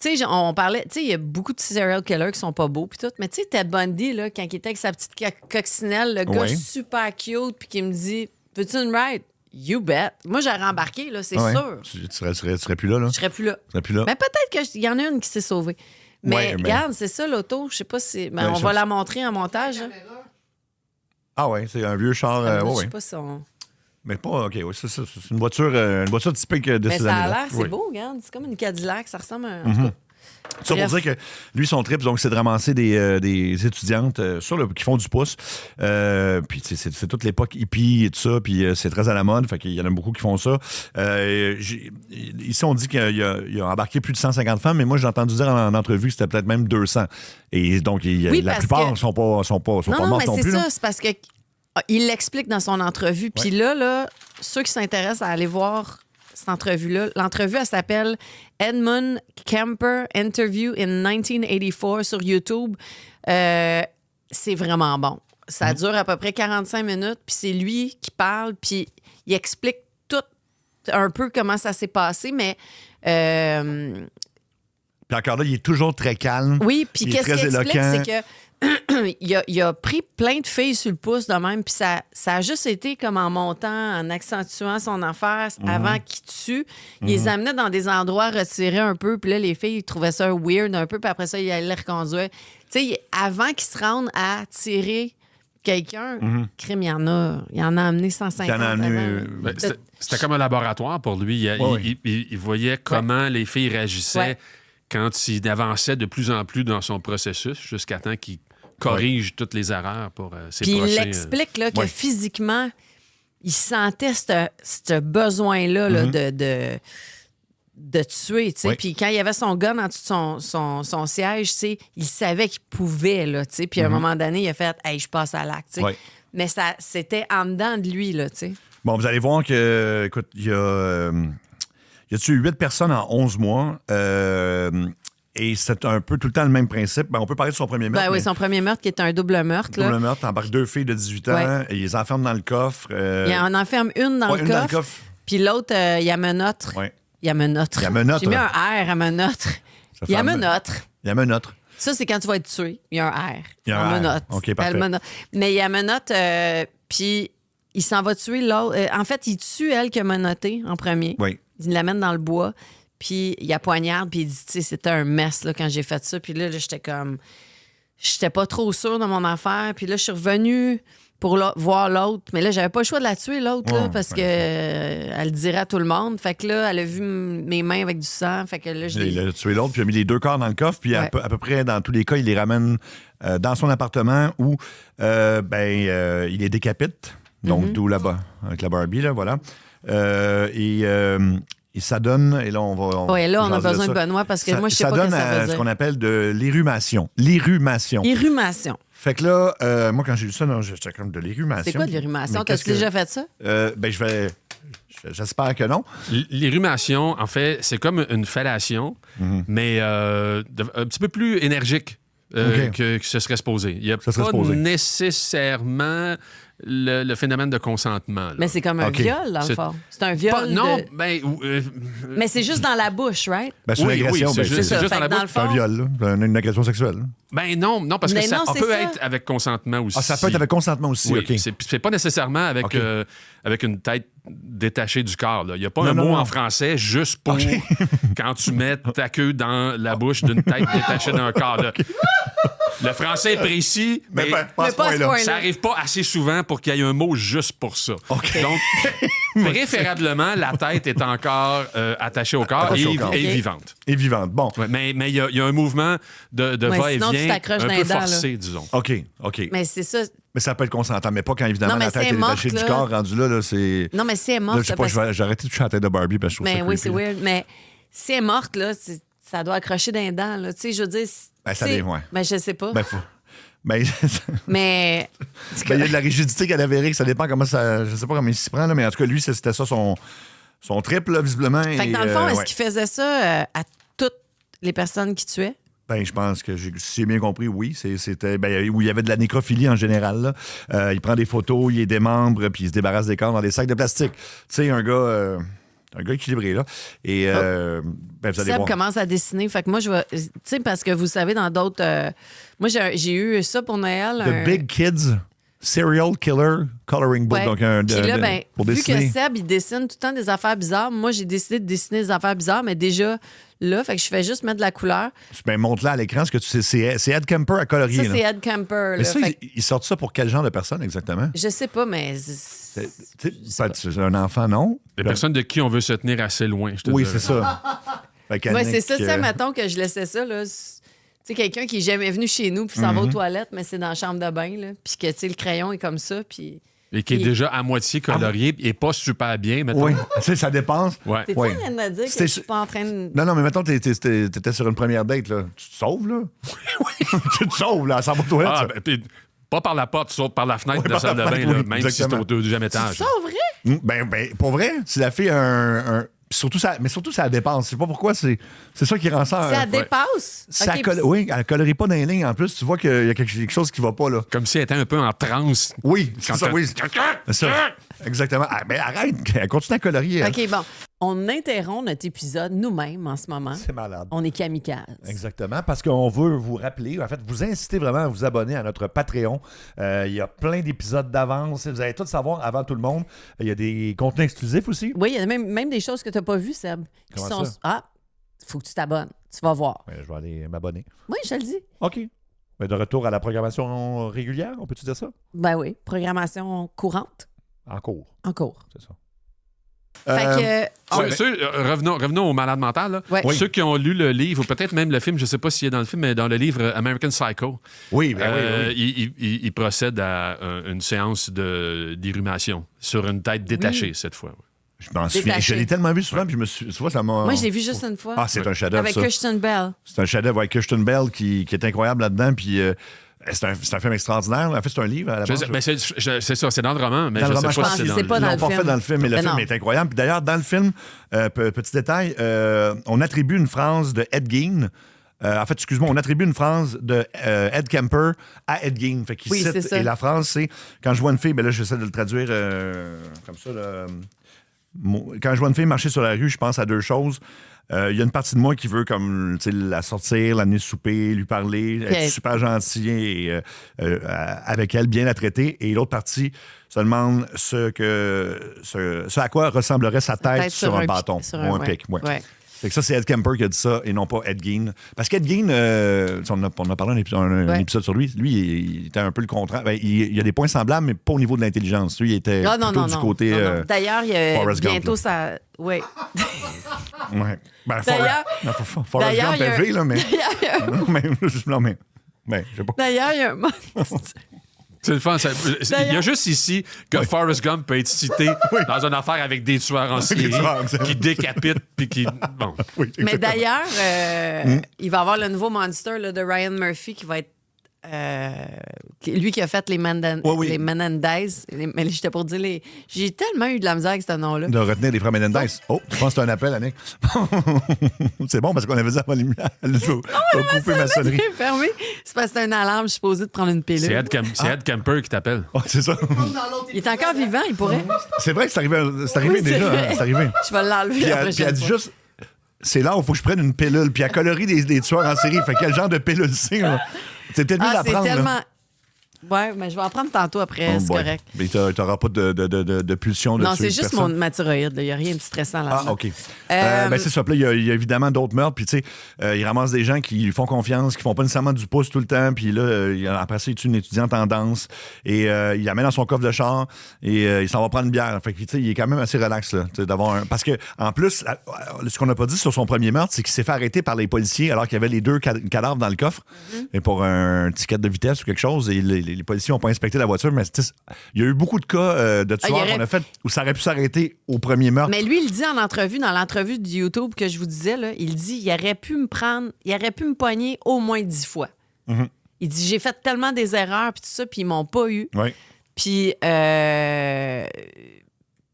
Tu sais, on parlait, tu sais, il y a beaucoup de serial killers qui sont pas beaux, puis tout. Mais tu sais, Ted Bundy, là, quand il était avec sa petite coccinelle, le gars super cute, puis qui me dit, veux-tu une ride? You bet. Moi, j'aurais embarqué, là, c'est sûr. Tu serais plus là, là? Je serais plus là. Tu serais plus là. Mais peut-être qu'il y en a une qui s'est sauvée. Mais regarde, c'est ça, l'auto. Je sais pas si. Mais on va la montrer en montage. Ah, ouais, c'est un vieux char. Je sais pas si on. Mais pas, OK, oui, c'est ça. C'est une voiture typique de mais ces ça années-là. a l'air, c'est beau, regarde. C'est comme une Cadillac. Ça ressemble à. En tout cas. Ça pour dire que lui, son trip, donc, c'est de ramasser des étudiantes qui font du pouce. Puis c'est toute l'époque hippie et tout ça, puis c'est très à la mode, fait qu'il y en a beaucoup qui font ça. Ici, on dit qu'il a embarqué plus de 150 femmes, mais moi, j'ai entendu dire en entrevue que c'était peut-être même 200. Et donc, la plupart ne sont pas mortes non plus. Non, mais c'est ça, c'est parce que il l'explique dans son entrevue. Puis là, ceux qui s'intéressent à aller voir cette entrevue-là, l'entrevue, elle s'appelle Edmund Kemper Interview in 1984 sur YouTube. C'est vraiment bon. Ça dure à peu près 45 minutes, puis c'est lui qui parle, puis il explique tout un peu comment ça s'est passé, mais... Puis encore là, il est toujours très calme. Oui, puis qu'est-ce qu'il explique, c'est que il a pris plein de filles sur le pouce de même, puis ça a juste été comme en montant, en accentuant son affaire avant qu'il tue. Il les amenait dans des endroits retirés un peu, puis là, les filles ils trouvaient ça weird un peu, puis après ça, il allait les reconduire. Tu sais, avant qu'ils se rendent à tirer quelqu'un, crime, il y en a amené 150. Il y en a amené, c'était comme un laboratoire pour lui. Il voyait comment les filles réagissaient quand il avançait de plus en plus dans son processus, jusqu'à temps qu'il corrige toutes les erreurs pour ses prochains... Puis il explique là, que physiquement, il sentait ce besoin-là là, de tuer. Puis quand il avait son gun en dessous de son siège, il savait qu'il pouvait. Là, puis à un moment donné, il a fait « Hey, je passe à l'acte. » Mais c'était en dedans de lui. Là, bon, vous allez voir que, écoute, il y a tué 8 personnes en 11 mois. Et c'est un peu tout le temps le même principe. Ben, on peut parler de son premier meurtre. Oui, son premier meurtre qui est un double meurtre. Double meurtre, embarque 2 filles de 18 ans, et il les enferme dans le coffre. Il en enferme une dans le coffre. Puis l'autre, il amenotre. Il amenotre. J'ai mis un R à menotre. Il amenotre. Ça, c'est quand tu vas être tué. Il y a un R. Il y a un menotte. OK, parfait. Mais il amenotre, puis il s'en va tuer l'autre. En fait, il tue elle qui a menotté en premier. Oui. Il l'amène dans le bois. Puis il poignarde, puis il dit, tu sais, c'était un mess là, quand j'ai fait ça. Puis là, j'étais comme... J'étais pas trop sûre de mon affaire. Puis là, je suis revenue pour voir l'autre. Mais là, j'avais pas le choix de la tuer, l'autre, là, parce que elle le dirait à tout le monde. Fait que là, elle a vu mes mains avec du sang. Fait que là, il a tué l'autre, puis il a mis les 2 corps dans le coffre. Puis à peu près, dans tous les cas, il les ramène dans son appartement où il les décapite. Donc, d'où là-bas, avec la Barbie, là, voilà. Et ça donne, et là, on va... Oui, là, on a besoin de Benoît parce que moi, je sais pas ce que ça veut dire. Ça donne ce qu'on appelle de l'érumation. L'érumation. Fait que là, moi, quand j'ai lu ça, j'étais comme de l'érumation. C'est quoi de l'érumation? T'as-tu déjà fait ça? J'espère que non. L'érumation, en fait, c'est comme une fellation, mais un petit peu plus énergique que ce serait supposé. Il n'y a pas nécessairement... Le phénomène de consentement. Là. Mais c'est comme un viol, dans le fond. C'est un viol. Mais c'est juste dans la bouche, right? Ben, c'est une agression. C'est juste dans la bouche. C'est un viol, là. Une agression sexuelle. Ben non, parce que ça peut être avec consentement aussi. Ah, ça peut être avec consentement aussi, OK. C'est pas nécessairement avec une tête détachée du corps. Il n'y a pas un mot en français juste pour quand tu mets ta queue dans la bouche d'une tête détachée d'un corps. Là. Le français est précis, mais pas à ce point-là. Ça n'arrive pas assez souvent pour qu'il y ait un mot juste pour ça. Okay. Donc, préférablement, la tête est encore attachée au corps et vivante. Et vivante, bon. Ouais, mais il y a un mouvement de va-et-vient un peu forcé, disons. OK. Mais c'est ça. Mais ça peut être consentant, mais pas quand, évidemment, la tête est détachée du corps. Rendu là, c'est... Non, mais si elle est morte... Là, je sais pas, j'ai arrêté de toucher la tête de Barbie parce que je trouve ça oui, c'est weird. Mais si elle est morte, là, ça doit accrocher d'un dent, là. Tu sais, je veux dire... ça dépend, Ben, je sais pas. Mais il y a de la rigidité cadavérique, ça dépend comment ça... Je sais pas comment il s'y prend, là, mais en tout cas, lui, c'était ça son trip, là, visiblement. Fait que dans le fond, est-ce qu'il faisait ça à toutes les personnes qui tuaient? Ben, je pense que si j'ai bien compris, oui. C'était où il y avait de la nécrophilie en général. Là. Il prend des photos, il les démembre, puis il se débarrasse des corps dans des sacs de plastique. Tu sais, un gars équilibré, là. Et vous allez Seb voir. commence à dessiner. Fait que moi, je vais. Tu sais, parce que vous savez, dans d'autres. Moi, j'ai eu ça pour Noël. The Big Kids Serial Killer Coloring Book. Ouais. Donc, Puis là, pour vu dessiner. que Seb, il dessine tout le temps des affaires bizarres, moi, j'ai décidé de dessiner des affaires bizarres, mais déjà là, fait que je fais juste mettre de la couleur. Ben, montre-la à l'écran, ce que tu sais. C'est Ed Kemper à colorier. Ça, là. c'est Ed Kemper. Mais Là. ça, Fait que ils sortent ça pour quel genre de personne exactement? je sais pas, mais. C'est un enfant, non? Des personnes de qui on veut se tenir assez loin, je te Oui, dirais. c'est ça. Fait Ouais, qu'Annick, c'est ça. Tu sais, mettons que je laissais ça, là. Tu sais, quelqu'un qui est jamais venu chez nous, puis s'en va aux toilettes, mais c'est dans la chambre de bain, là. Puis que, tu sais, le crayon est comme ça, puis. Et qui est déjà à moitié colorié et pas super bien, mettons. Oui, tu sais, ça dépense. Ouais. T'es-tu Ouais. en train de me dire que C'était- je suis pas en train de. Non, mais mettons, t'étais sur une première date, là. Tu te sauves, là? Oui. Tu te sauves, là, ça va aux toilettes. Ah, ça. ben, puis pas par la porte, sauf par la fenêtre Ouais, de la par salle de la bain, fenêtre, là, oui, même si c'est exactement. au deuxième étage. C'est ça, vrai? Ben, pour vrai, si la fille a un surtout, ça dépense. Je sais pas pourquoi, c'est ça qui rend ça. Ça dépasse. Ça Ok, oui, elle ne colorie pas dans les lignes. En plus, tu vois qu'il y a quelque chose qui va pas, là. Comme si elle était un peu en transe. Oui, c'est Quand ça, t'as- oui. C'est ça. Exactement. Ah, mais arrête, elle continue à colorier. elle. OK, bon. On interrompt notre épisode nous-mêmes en ce moment. C'est malade. On est kamikaze. Exactement, parce qu'on veut vous rappeler, en fait, vous inciter vraiment à vous abonner à notre Patreon. Il y a plein d'épisodes d'avance. Vous allez tout savoir avant tout le monde. Il y a des contenus exclusifs aussi. Oui, il y a même des choses que tu n'as pas vues, Seb. Comment ça? Ah, faut que tu t'abonnes. Tu vas voir. Ouais, je vais aller m'abonner. Oui, je te le dis. OK. Mais de retour à la programmation régulière, on peut-tu dire ça? Ben oui, programmation courante En cours, en cours. c'est ça. Fait que. Revenons au malade mental. Là. Ouais. Oui. Ceux qui ont lu le livre, ou peut-être même le film, je ne sais pas s'il est dans le film, mais dans le livre American Psycho, Oui, oui. il procède à une séance d'irrumation sur une tête détachée cette fois. Je m'en souviens. Détaché. Je l'ai tellement vu souvent, puis tu vois, ça m'a. Moi, je l'ai vu juste une fois. Ah, c'est un chef-d'œuvre, avec ça. Kirsten Bell. C'est un chef-d'œuvre avec Kirsten Bell qui est incroyable là-dedans, puis c'est un film extraordinaire. En fait, c'est un livre à la base. C'est ça, c'est dans le roman, mais Dans je le sais roman, pas je si c'est pense dans que c'est le pas Ils dans l'ont le pas film. fait dans le film, mais le Ben film non. est incroyable. Puis d'ailleurs, dans le film, petit détail, on attribue une phrase de Ed Gein. En fait, excuse-moi, on attribue une phrase de Ed Kemper à Ed Gein. Fait qu'il Oui, cite, c'est ça. et la phrase, c'est quand je vois une fille, ben là, j'essaie de le traduire comme ça. Là, quand je vois une fille marcher sur la rue, je pense à deux choses. Il y a une partie de moi qui veut comme tu sais, la sortir, l'amener souper, lui parler, Okay. être super gentil et, avec elle, bien la traiter. Et l'autre partie se demande ce à quoi ressemblerait sa tête sur un bâton sur ou un ouais. pic. Ouais. Ouais. Fait que ça, c'est Ed Kemper qui a dit ça et non pas Ed Gein. Parce qu'Ed Gein, on a parlé un épisode sur lui. Lui, il était un peu le contraire. Ben, il a des points semblables, mais pas au niveau de l'intelligence. Lui, il était Ah, non, plutôt non, du non. côté. Non, non. D'ailleurs, il y a Forrest Gump, bientôt là. ça. Oui. Ouais. Ben, D'ailleurs- Forrest d'ailleurs, Gump il y a- élevé, là, mais. D'ailleurs, non, mais. Ben, je sais pas. il y a un. C'est le fun. Il y a juste ici que Forrest Gump peut être cité dans une affaire avec des tueurs en série tueurs, c'est- qui décapitent puis qui. Bon. Oui, Mais exactement. d'ailleurs, il va y avoir le nouveau Monster là, de Ryan Murphy qui va être. Lui qui a fait les Oui. Menendez. Mais j'étais pour dire les. J'ai tellement eu de la misère avec ce nom-là. De retenir les frères Menendez. Oh, je pense que c'est un appel, Annick. C'est bon parce qu'on avait dit avant l'émission. Je vais couper ma sonnerie. C'est fermé. C'est parce que c'est une alarme, je suis supposée de prendre une pilule. C'est Ed Kemper qui t'appelle. Oh, c'est ça. Il est encore vivant, il pourrait. C'est vrai que c'est arrivé Oui, c'est déjà. vrai. Hein, c'est arrivé. Je vais l'enlever Puis la elle, prochaine a dit fois. juste. C'est là où il faut que je prenne une pilule. Puis elle colorie des tueurs en série. Fait quel genre de pilule c'est, là? C'est peut-être mieux Ah, de la c'est prendre. là. tellement. Ouais, mais je vais en prendre tantôt après, Oh c'est boy. correct. Mais t'auras pas de pulsion de Non, tuer c'est juste personne. ma thyroïde. Il n'y a rien de stressant là-dedans. Ah, OK. Ben, c'est ça. Puis là, il y a évidemment d'autres meurtres. Puis, tu sais, il ramasse des gens qui lui font confiance, qui font pas nécessairement du pouce tout le temps. Puis là, après ça, il tue une étudiante en danse. Et il l'amène dans son coffre de char. Et il s'en va prendre une bière. Fait que, tu sais, il est quand même assez relax, là. Tu sais, d'avoir un... Parce que, en plus, ce qu'on n'a pas dit sur son premier meurtre, c'est qu'il s'est fait arrêter par les policiers alors qu'il y avait les deux cadavres dans le coffre. Et pour un ticket de vitesse ou quelque chose. Et les policiers n'ont pas inspecté la voiture. Mais tu sais, il y a eu beaucoup de cas de tueurs qu'on a fait où ça aurait pu s'arrêter au premier meurtre. Mais lui, il dit en entrevue, dans l'entrevue de YouTube que je vous disais, là, il dit il aurait pu me pogner au moins 10 fois. Mm-hmm. Il dit j'ai fait tellement des erreurs, puis tout ça, puis ils m'ont pas eu. Oui.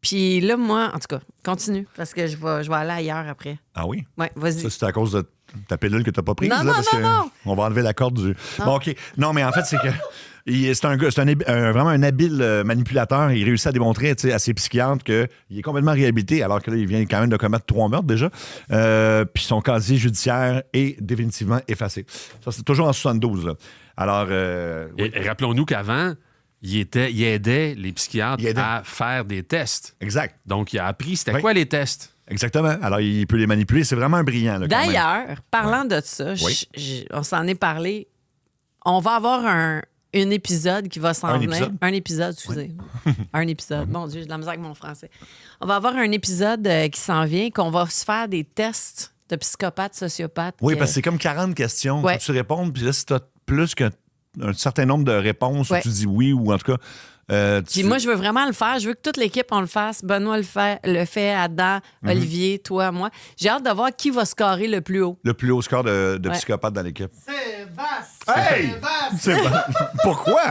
Puis là, moi, en tout cas, continue, parce que je vais aller ailleurs après. Ah oui? Ouais, vas-y. Ça, c'était à cause de Ta pilule que t'as pas prise, Non, là, non, parce non, que non. on va enlever la corde du... Bon, OK. Non, mais en fait, c'est que c'est un gars, vraiment un habile manipulateur. Il réussit à démontrer à ses psychiatres qu'il est complètement réhabilité, alors que là, il vient quand même de commettre 3 meurtres déjà. Puis son casier judiciaire est définitivement effacé. Ça, c'est toujours en 72, là. Alors... oui. Et rappelons-nous qu'avant, il aidait les psychiatres à faire des tests. Exact. Donc, il a appris c'était quoi les tests. Exactement. Alors, il peut les manipuler. C'est vraiment un brillant. Là, quand même. D'ailleurs, parlant de ça, on s'en est parlé. On va avoir un épisode qui va s'en venir. Un épisode, excusez. Un épisode. Mon Dieu, j'ai de la misère avec mon français. On va avoir un épisode qui s'en vient, qu'on va se faire des tests de psychopathes, sociopathes. Oui, parce que c'est comme 40 questions. Ouais. Faut que tu répondes, puis là, si tu as plus qu'un certain nombre de réponses, Ouais. tu dis oui, ou en tout cas... Puis moi, je veux vraiment le faire. Je veux que toute l'équipe, on le fasse. Benoît le fait, Adam, Olivier, toi, moi. J'ai hâte de voir qui va scorer le plus haut. Le plus haut score de psychopathe dans l'équipe. Sébastien! Hey! Pourquoi?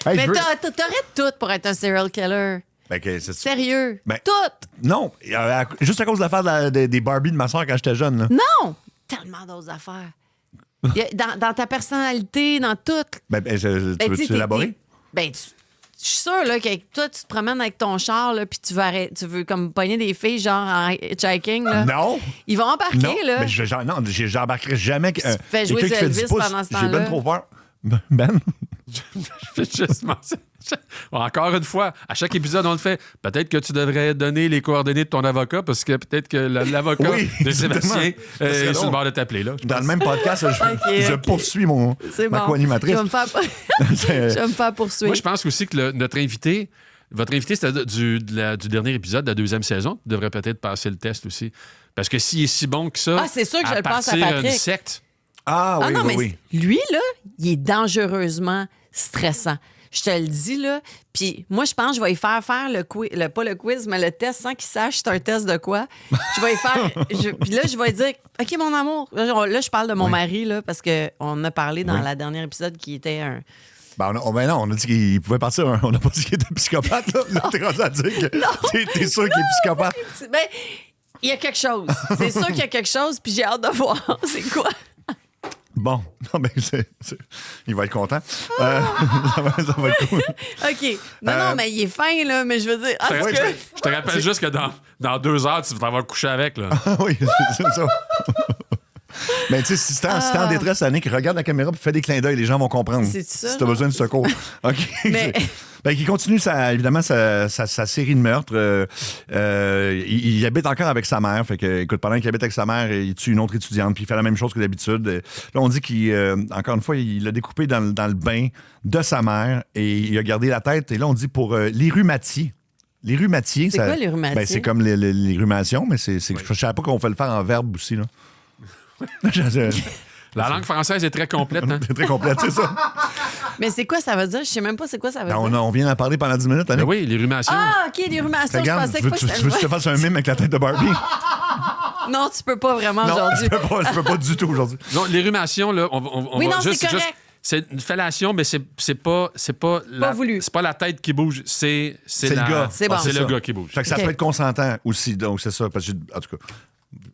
Hey, Mais je veux- t'aurais tout pour être un serial killer. Ben, Sérieux. Ben- Tout. Non, juste à cause de l'affaire des Barbie de ma soeur quand j'étais jeune. Là. Non! Tellement d'autres affaires. Dans ta personnalité, dans tout. Tu veux-tu élaborer? Je suis sûre là, que toi, tu te promènes avec ton char, là, puis tu veux comme pogner des filles, genre en hitchhiking. Là. Non! Ils vont embarquer, Non, là. mais j'embarquerai jamais fais jouer quelqu'un qui fait 10 Elvis pouces. pendant ce J'ai temps-là. ben trop peur. Ben? Je fais juste mentionner- Encore une fois, à chaque épisode, on le fait. Peut-être que tu devrais donner les coordonnées de ton avocat parce que peut-être que l'avocat Oui, de Sébastien exactement. est sur drôle. le bord de t'appeler. Là. Dans le même podcast, je Ok. poursuis C'est ma bon. co-animatrice. Je vais me faire, je vais me faire poursuivre. Moi, je pense aussi que notre invité, votre invité, c'était du dernier épisode de la 2e saison, devrait peut-être passer le test aussi. Parce que s'il est si bon que ça, Ah, c'est sûr que je le passe à partir Patrick. une secte, Ah oui, non, oui, mais oui. lui, là, il est dangereusement stressant. Je te le dis, là. Puis moi, je pense que je vais y faire le quiz, pas le quiz, mais le test sans qu'il sache c'est un test de quoi. Je vais y faire. Puis là, je vais dire, OK, mon amour. Là, je parle de mon mari, là, parce qu'on a parlé dans la dernière épisode qui était un. Ben non, on a dit qu'il pouvait partir. On n'a pas dit qu'il était psychopathe. Là, t'es rendu à dire que t'es sûr qu'il est psychopathe. Ben, il y a quelque chose. C'est sûr qu'il y a quelque chose, puis j'ai hâte de voir c'est quoi. Bon, non, ben, il va être content. Ça va être cool. OK. Non, mais il est fin, là, mais je veux dire. en tout cas, je te rappelle juste que dans 2 heures, tu vas t'avoir couché avec. Là. Oui, c'est ça. Mais tu sais, si t'es en détresse, Annick, regarde la caméra et fais des clins d'œil, les gens vont comprendre. C'est ça, si t'as non? besoin de secours. OK. Mais- Ben, il continue, évidemment, sa série de meurtres. Il habite encore avec sa mère. Fait que, écoute, pendant qu'il habite avec sa mère, il tue une autre étudiante, puis il fait la même chose que d'habitude. Là, on dit encore une fois, il l'a découpé dans le bain de sa mère et il a gardé la tête. Et là, on dit pour les rhumatiers. Les rhumatiers, C'est quoi, les rhumatiers? Ben, c'est comme les rhumations, mais je savais pas qu'on fait le faire en verbe aussi, là. La langue française est très complète. Hein? C'est très complète, c'est ça. Mais c'est quoi ça veut dire? Je sais même pas c'est quoi ça veut Ben, dire. on vient d'en parler pendant 10 minutes, Ben Annick. oui, les rhumations. Ah, OK, les ruminations. Je Regarde, pensais tu veux que que je te fasse un mime avec la tête de Barbie? Non, tu peux pas vraiment Non, aujourd'hui. je peux pas du tout aujourd'hui. Non, les rhumations, là, on Oui, va non, juste. c'est correct. C'est une fellation, mais c'est pas voulu. C'est pas la tête qui bouge, c'est C'est le gars. C'est bon. C'est ça. le gars qui bouge. Fait que ça OK. peut être consentant aussi, donc c'est ça. Parce que, en tout cas,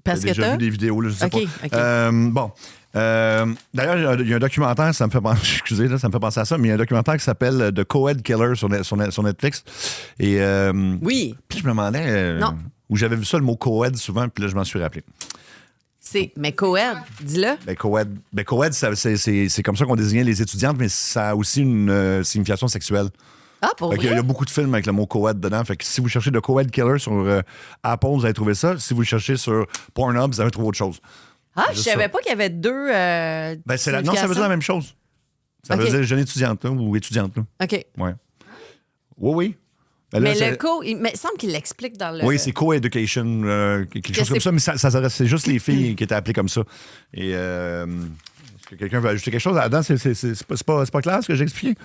Parce j'ai que déjà t'as. vu des vidéos, là, je sais OK, pas. OK. Bon. D'ailleurs, il y a un documentaire, ça me fait penser, excusez, là, ça me fait penser à ça, mais il y a un documentaire qui s'appelle The Co-Ed Killer sur Netflix. Et Oui, puis je me demandais Non. où j'avais vu ça, le mot Co-Ed souvent, puis là, je m'en suis rappelé. mais Coed, dis-le. Co-Ed, c'est comme ça qu'on désignait les étudiantes, mais ça a aussi une signification sexuelle. Ah, pour Fait qu'il y vrai? a beaucoup de films avec le mot co-ed dedans. Fait que si vous cherchez The Co-Ed Killer sur Apple, vous allez trouver ça. Si vous le cherchez sur Pornhub, vous allez trouver autre chose. Ah, je juste savais ça. pas qu'il y avait deux. Ben, non, ça veut dire la même chose. Ça veut OK. dire jeune étudiante là, ou étudiante. Là. OK. Ouais. Oui. Ben là, Mais c'est- le mais il semble qu'il l'explique dans le. Oui, c'est co-education, quelque chose c'est- comme ça, mais c'est juste les filles qui étaient appelées comme ça. Et est-ce que quelqu'un veut ajouter quelque chose là-dedans? C'est pas clair ce que j'ai expliqué?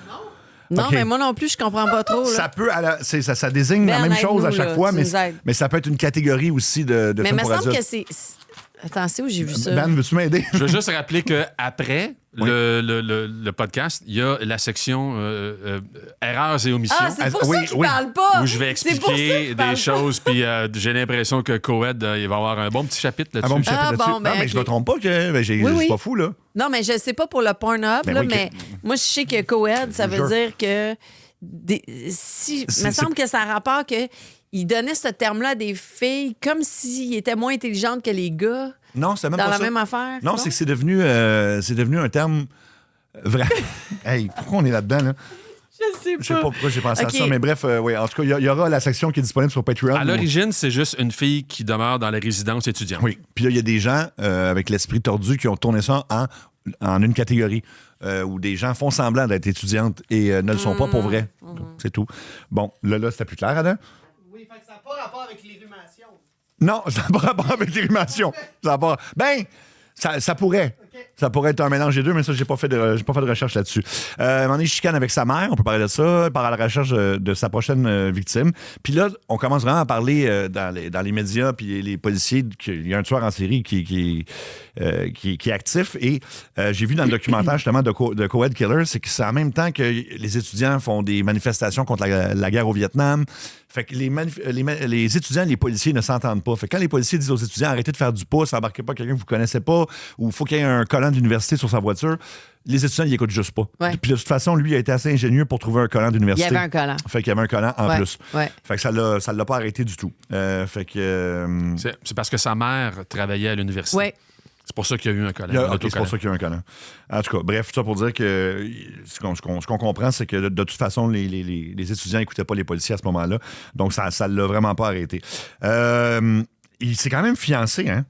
Non, OK. mais moi non plus, je comprends pas trop. Là. Ça peut, ça désigne la Ben, même chose à aide-nous, chaque là, fois, tu nous aides. mais ça peut être une catégorie aussi de Mais il films me pour semble adultes. que c'est. Attends, c'est où j'ai vu ça? Ben, veux-tu m'aider? Je veux juste rappeler qu'après le podcast, il y a la section erreurs et omissions. Ah, c'est pour ça qu'il parle pas! Où je vais expliquer des choses, puis j'ai l'impression que Coed, il va avoir un bon petit chapitre là-dessus. Un bon petit chapitre là-dessus. bon, ben, non, mais je me trompe pas, je suis pas fou, là. Non, mais je sais pas pour le Pornhub, Ben là, oui, mais moi, je sais que Coed, ça veut dire que... il me semble que ça a rapport que il donnait ce terme-là à des filles comme s'ils étaient moins intelligentes que les gars. Non, c'est même dans pas la ça. même affaire. Non, c'est que c'est devenu un terme vrai. Hey, pourquoi on est là-dedans, là? Je sais pas. Je sais pas pourquoi j'ai pensé Ok. à ça, mais bref, oui. En tout cas, il y aura la section qui est disponible sur Patreon. À l'origine, c'est juste une fille qui demeure dans la résidence étudiante. Oui. Puis là, il y a des gens avec l'esprit tordu qui ont tourné ça en une catégorie où des gens font semblant d'être étudiantes et ne le sont pas pour vrai. C'est tout. Bon, là, c'était plus clair, Adam? Oui, fait que ça n'a pas rapport avec l'irrumation. Non, ça n'a pas rapport avec l'irrumation. Ça n'a pas... Ben, ça pourrait. OK. Ça pourrait être un mélange des deux, mais ça, j'ai pas fait de recherche là-dessus. On est chicane avec sa mère, on peut parler de ça, par à la recherche de sa prochaine victime. Puis là, on commence vraiment à parler dans les médias, puis les policiers, qu'il y a un tueur en série qui est actif. Et j'ai vu dans le documentaire, justement, de Coed Killer, c'est que c'est en même temps que les étudiants font des manifestations contre la guerre au Vietnam. Fait que les étudiants et les policiers ne s'entendent pas. Fait que quand les policiers disent aux étudiants arrêtez de faire du pouce, embarquez pas quelqu'un que vous connaissez pas, ou il faut qu'il y ait un collant de l'université sur sa voiture, les étudiants, ils écoutent juste pas. Ouais. Puis de toute façon, lui, il a été assez ingénieux pour trouver un collant Il d'université. y avait un collant. Fait qu'il y avait un collant en plus. Ouais. Fait que ça l'a pas arrêté du tout. Fait que... C'est parce que sa mère travaillait à l'université. Ouais. C'est pour ça qu'il y a eu un collant. OK, c'est pour ça qu'il y a un collant. En tout cas, bref, tout ça pour dire que ce qu'on comprend, c'est que de toute façon, les étudiants n'écoutaient pas les policiers à ce moment-là. Donc, ça l'a vraiment pas arrêté. Il s'est quand même fiancé, hein?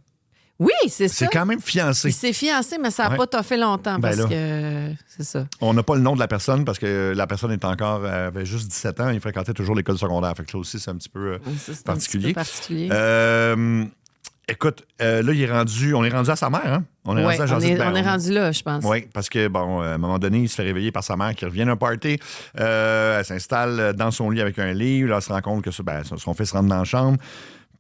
Oui, c'est ça. C'est quand même fiancé. Il s'est fiancé, mais ça n'a Ouais. pas toffé longtemps Ben parce là. que c'est ça. On n'a pas le nom de la personne parce que la personne avait juste 17 ans. Il fréquentait toujours l'école secondaire. Fait que ça aussi, c'est un petit peu Ça, c'est particulier. un petit peu particulier. Écoute, là, on est rendu à sa mère, hein? On est Ouais, rendu à on Josette est Baron. rendu là, je pense. Oui, parce que, bon, à un moment donné, il se fait réveiller par sa mère qui revient d'un party. Elle s'installe dans son lit avec un livre. Là, elle se rend compte que son fils rentre dans la chambre.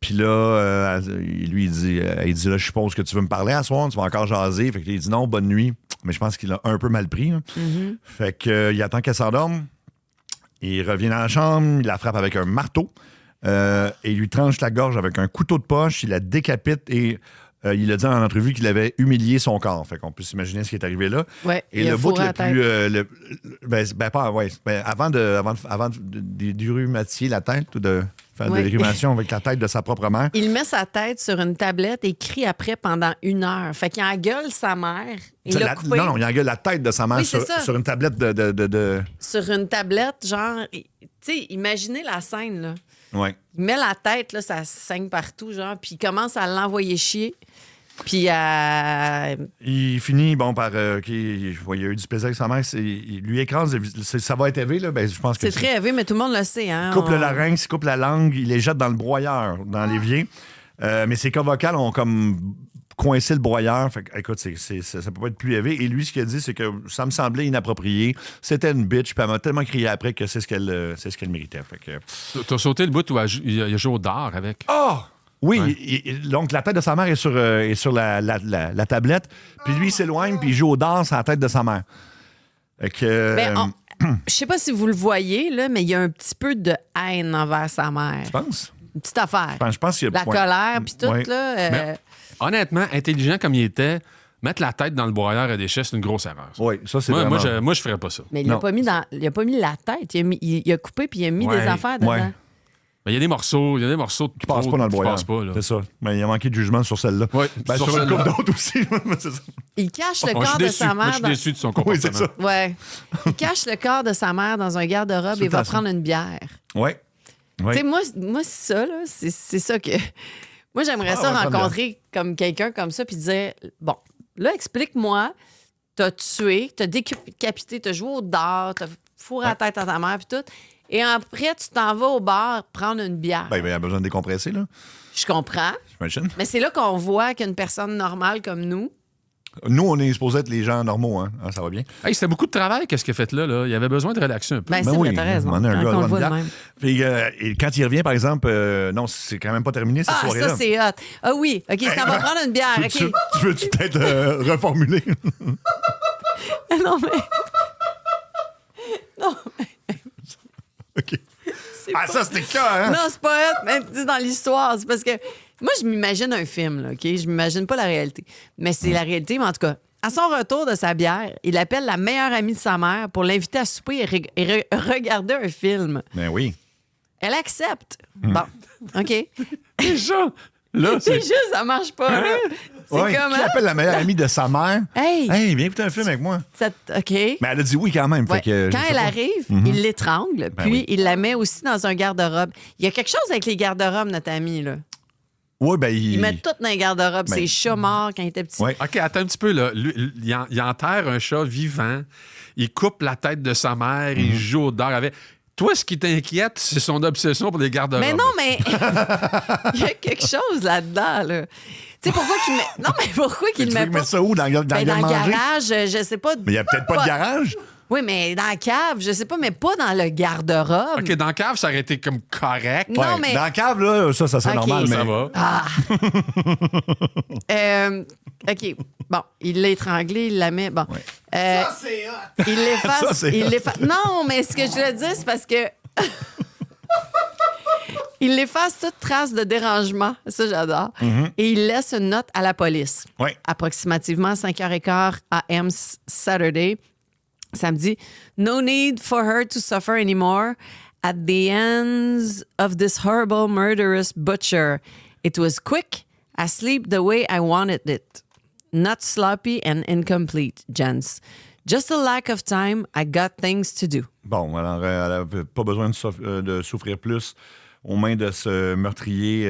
Puis là, il dit, là, je suppose que tu veux me parler à soir, tu vas encore jaser. Fait que là, il dit non, bonne nuit. Mais je pense qu'il a un peu mal pris. Hein. Fait que, il attend qu'elle s'endorme. Il revient dans la chambre, il la frappe avec un marteau. Et il lui tranche la gorge avec un couteau de poche. Il la décapite et il a dit en entrevue qu'il avait humilié son corps. Fait qu'on peut s'imaginer ce qui est arrivé là. Ouais, Et il a le bout fourré le la tête. plus... avant d'irrumatier la tête ou de faire Ouais. de l'irrumation avec la tête de sa propre mère. Il met sa tête sur une tablette et crie après pendant 1 heure. Fait qu'il engueule sa mère. Il l'a coupé Non, il engueule la tête de sa mère Oui, c'est ça. sur une tablette de... sur une tablette, genre... Tu sais, imaginez la scène, là. Ouais. Il met la tête, là, ça saigne partout, genre, puis il commence à l'envoyer chier. Puis Il finit, par... il y a eu du plaisir avec sa mère. Il lui écrase... Ça va être élevé, là. Ben, je pense que c'est très élevé, mais tout le monde le sait, hein. Il coupe le larynx, il coupe la langue, il les jette dans le broyeur, dans l'évier. Mais ses cordes vocales ont comme coincé le broyeur. Fait que, écoute, ça peut pas être plus élevé. Et lui, ce qu'il a dit, c'est que ça me semblait inapproprié. C'était une bitch, puis elle m'a tellement crié après que c'est ce qu'elle méritait. Fait que... T'as sauté le bout où il a joué au dard avec. Oh! Oui, Ouais. donc la tête de sa mère est sur la tablette, puis lui, il s'éloigne, puis il joue au dard sur la tête de sa mère. Fait que... Ben, je sais pas si vous le voyez, là, mais il y a un petit peu de haine envers sa mère. Tu penses? Une petite affaire. Je pense qu'il y a... La colère, puis tout, Ouais. là. Mais, honnêtement, intelligent comme il était, mettre la tête dans le broyeur à déchets, c'est une grosse erreur. ça. Oui, ça, c'est Moi, vraiment... moi, je ferais pas ça. Mais il Non. a pas mis la tête. Il a coupé, puis il a mis Ouais. des affaires dedans. Ouais. Mais il y a des morceaux qui passe pas dans le broyeur. Qui passent pas, là. C'est ça. Mais il a manqué de jugement sur celle-là. Ouais, Ben, sur sur une celle-là. couple d'autres aussi. C'est ça. Il cache le Moi, je corps suis de déçu. sa Moi, mère. je suis déçu de son Oui, comportement. c'est ça. Ouais. Il cache le corps de sa mère dans un garde-robe C'est et va tout à prendre une bière. Oui. Tu sais, moi, c'est ça, là. C'est ça que. Moi, j'aimerais ça ouais, rencontrer comme quelqu'un comme ça puis dire bon, là, explique-moi, t'as tué, t'as décapité, t'as joué au dard, t'as fourré la tête à ta mère puis tout. Et après, tu t'en vas au bar prendre une bière. Ben, il a besoin de décompresser, là. Je comprends. J'imagine. Mais c'est là qu'on voit qu'une personne normale comme nous, Nous, on est supposés être les gens normaux, hein. Ah, ça va bien. Hey, c'était beaucoup de travail, qu'est-ce qu'il a fait là? Il avait besoin de relaxer un peu. Ben, c'est vrai, t'as raison. On a un Quand gars on le de voit de bonne même. Puis, et quand il revient, par exemple, non, c'est quand même pas terminé cette soirée-là. Ça, c'est hot. Ah oui, OK, ça va prendre une bière. OK. Tu veux-tu peut-être reformuler? Non, mais... Non, mais... OK. c'est Ah, pas- ça, c'était le cas, hein? Non, c'est pas hot, mais c'est dans l'histoire. C'est parce que moi, je m'imagine un film, là, OK? Je m'imagine pas la réalité. Mais c'est la réalité, mais en tout cas, à son retour de sa bière, il appelle la meilleure amie de sa mère pour l'inviter à souper et regarder un film. Ben oui. Elle accepte. Bon, OK. Déjà, là, C'est c'est... juste, ça marche pas, là. C'est Ouais, comme... qui appelle la meilleure amie de sa mère? Hey! Hey, viens écouter un film avec moi. OK. Mais elle a dit oui quand même. Ouais. Fait que, Quand je sais elle pas. arrive, il l'étrangle, puis oui. il la met aussi dans un garde-robe. Il y a quelque chose avec les garde-robes, notre ami, là. Oui, ben Ils mettent tout dans les garde-robes. Ben, C'est chat mort quand il était petit. Ouais. OK, attends un petit peu, là. Il enterre un chat vivant, il coupe la tête de sa mère, il joue au dard avec... Toi, ce qui t'inquiète, c'est son obsession pour les garde-robes. Mais non, mais il y a quelque chose là-dedans, là. Tu sais, pourquoi qu'il met... Non, mais pourquoi qu'il Tu le veux met mettre pas... ça où? Dans le Ben, dans le garde-manger? garage, je sais pas... Mais il n'y a peut-être pas de garage. Oui, mais dans la cave, je sais pas, mais pas dans le garde-robe. OK, dans le cave, ça aurait été comme correct. Non, Ouais, mais... Dans la cave, là, ça serait Ok. normal. Mais... Ça va. OK. Bon, il l'a étranglée, il la met... Bon. Ça, c'est hot. Il l'efface. Ça, c'est hot. Non, mais ce que je veux dire, c'est parce que. Il efface toute trace de dérangement. Ça, j'adore. Et il laisse une note à la police. Ouais. Approximativement 5h15 AM Saturday, samedi. No need for her to suffer anymore at the hands of this horrible, murderous butcher. It was quick, asleep the way I wanted it. Not sloppy and incomplete, gents. Just a lack of time. I got things to do. Bon, alors, elle n'avait pas besoin de souffrir plus aux mains de ce meurtrier,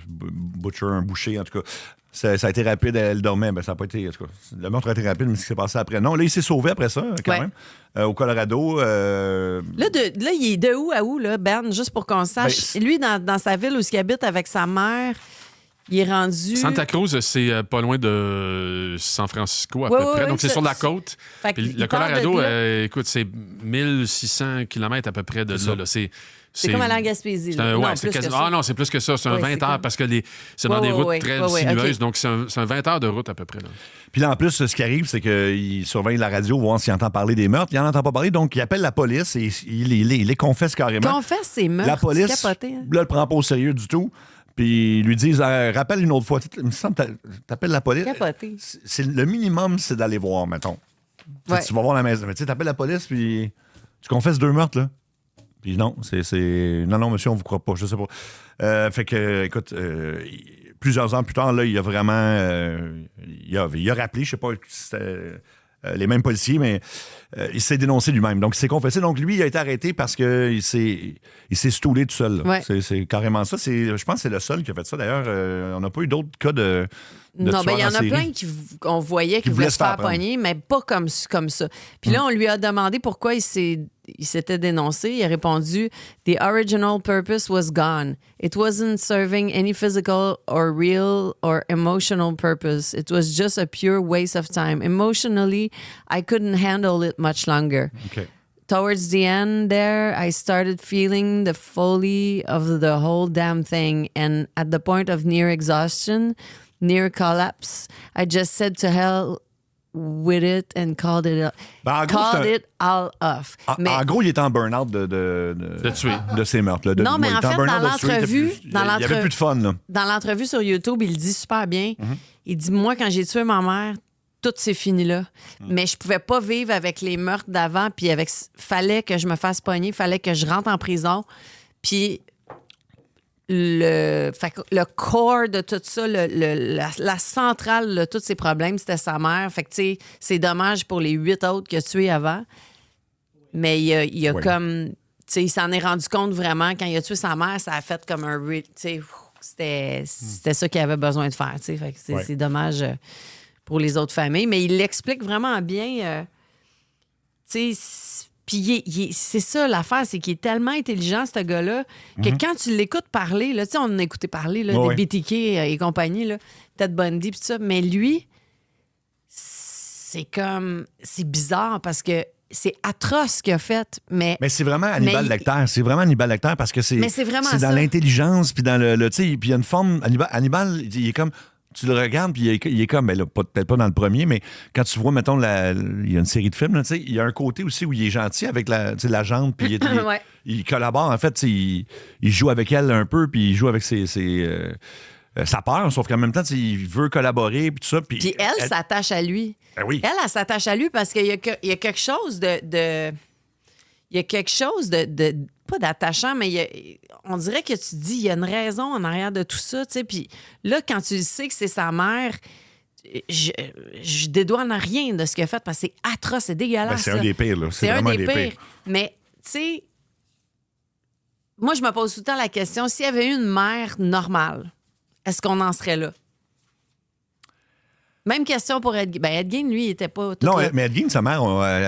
butcher, un boucher, en tout cas. Ça a été rapide, elle dormait. Ben, ça n'a pas été. En tout cas, le meurtre a été rapide, mais ce qui s'est passé après. Non, là, il s'est sauvé après ça, quand Ouais. même, au Colorado. Là, il est de où à où, là, Ben? Juste pour qu'on sache. Ben, Lui, dans sa ville où il habite avec sa mère, il est rendu... Santa Cruz, c'est pas loin de San Francisco, à Ouais, peu ouais, près. ouais, Donc, c'est ça- sur la côte. Fait Puis qu'il le part de Colorado, là. écoute, c'est 1600 km à peu près de là. C'est comme aller en Gaspésie. C'est là. ouais, Non, c'est plus que quasiment... ça. Ah non, c'est plus que ça. C'est un Ouais, 20 c'est heures comme- parce que c'est dans Ouais, des ouais, routes ouais, très ouais, ouais, sinueuses. ok. Donc, c'est un 20 heures de route à peu près. Là. Puis là, en plus, ce qui arrive, c'est qu'il surveille la radio, voir s'il entend parler des meurtres. Il n'en entend pas parler, donc il appelle la police et il les confesse carrément. Confesse ses meurtres. La police, C'est capoté, hein? là, le prend pas au sérieux du tout. Puis ils lui disent, rappelle une autre fois. Il me semble que t'appelles la police. Capoté. Le minimum, c'est d'aller voir, mettons. Ouais. Tu vas voir la maison. Mais tu sais, t'appelles la police, puis tu confesses 2 meurtres, là. Puis non, non, monsieur, on vous croit pas, je sais pas. Fait que, écoute, plusieurs ans plus tard, là, il a vraiment... il a rappelé, je sais pas si c'était les mêmes policiers, mais il s'est dénoncé lui-même. Donc, il s'est confessé. Donc, lui, il a été arrêté parce qu'il s'est stoulé tout seul. Là. Ouais. C'est carrément ça. Je pense que c'est le seul qui a fait ça. D'ailleurs, on n'a pas eu d'autres cas de Non, ben il y en a tueurs série. plein qu'on voyait qui voulaient se faire prendre. pogner, mais pas comme ça. Puis là, on lui a demandé pourquoi il s'était dénoncé. Il a répondu « The original purpose was gone. It wasn't serving any physical or real or emotional purpose. It was just a pure waste of time. Emotionally, I couldn't handle it much longer. OK. Towards the end there, I started feeling the folly of the whole damn thing. And at the point of near exhaustion, near collapse, I just said to hell with it and called it, Ben, en gros, called c'est un- it all off. En gros, il était en burn-out de tuer. de ces meurtres. Là. Non, mais il en était fait, burn-out dans de tuer, il était l'entrevue- plus- dans il y avait l'entrevue- plus de fun. Là. Dans l'entrevue sur YouTube, il dit super bien. Mhm. Il dit, moi, quand j'ai tué ma mère, tout c'est fini là. Mhm. Mais je pouvais pas vivre avec les meurtres d'avant, puis fallait que je me fasse pogner, fallait que je rentre en prison. Puis le corps de tout ça, la centrale de tous ces problèmes, c'était sa mère. Fait que, tu sais, c'est dommage pour les 8 autres qu'il a tués avant. Mais il a Oui. comme... Tu sais, il s'en est rendu compte vraiment. Quand il a tué sa mère, ça a fait comme un... Tu sais, c'était ça qu'il avait besoin de faire, tu sais. Fait que Ouais. c'est dommage pour les autres familles. Mais il l'explique vraiment bien. Tu sais, puis c'est ça l'affaire, c'est qu'il est tellement intelligent, ce gars-là, que quand tu l'écoutes parler, là, tu sais, on a écouté parler là, Ouais. des BTK et compagnie, là, Ted Bundy, puis tout ça, mais lui, c'est comme... C'est bizarre parce que c'est atroce ce qu'il a fait, mais... Mais c'est vraiment Hannibal Lecter. C'est vraiment Hannibal Lecter parce que c'est vraiment dans ça. l'intelligence, puis dans le tu sais, puis il y a une forme... Hannibal, il est comme... Tu le regardes, puis il est comme... Ben là, peut-être pas dans le premier, mais quand tu vois, mettons, il y a une série de films, là, tu sais, il y a un côté aussi où il est gentil avec la jante, puis Ouais. il collabore. En fait, tu sais, il joue avec elle un peu, puis il joue avec sa peur, sauf qu'en même temps, tu sais, il veut collaborer, puis tout ça. Puis elle s'attache à lui. Ben oui. Elle s'attache à lui parce qu'il y a quelque chose de... Il y a quelque chose de pas d'attachant, mais on dirait que tu dis, il y a une raison en arrière de tout ça, tu sais. Puis là, quand tu sais que c'est sa mère, je dédouane rien de ce qu'il a fait parce que c'est atroce, c'est dégueulasse. Ben, c'est un des pires, là. C'est un vraiment des pires. Mais, tu sais, moi, je me pose tout le temps la question, s'il y avait eu une mère normale, est-ce qu'on en serait là? Même question pour Ed Gein. Ben, Ed Gein, lui, il était pas... Non, mais Ed Gein, sa mère,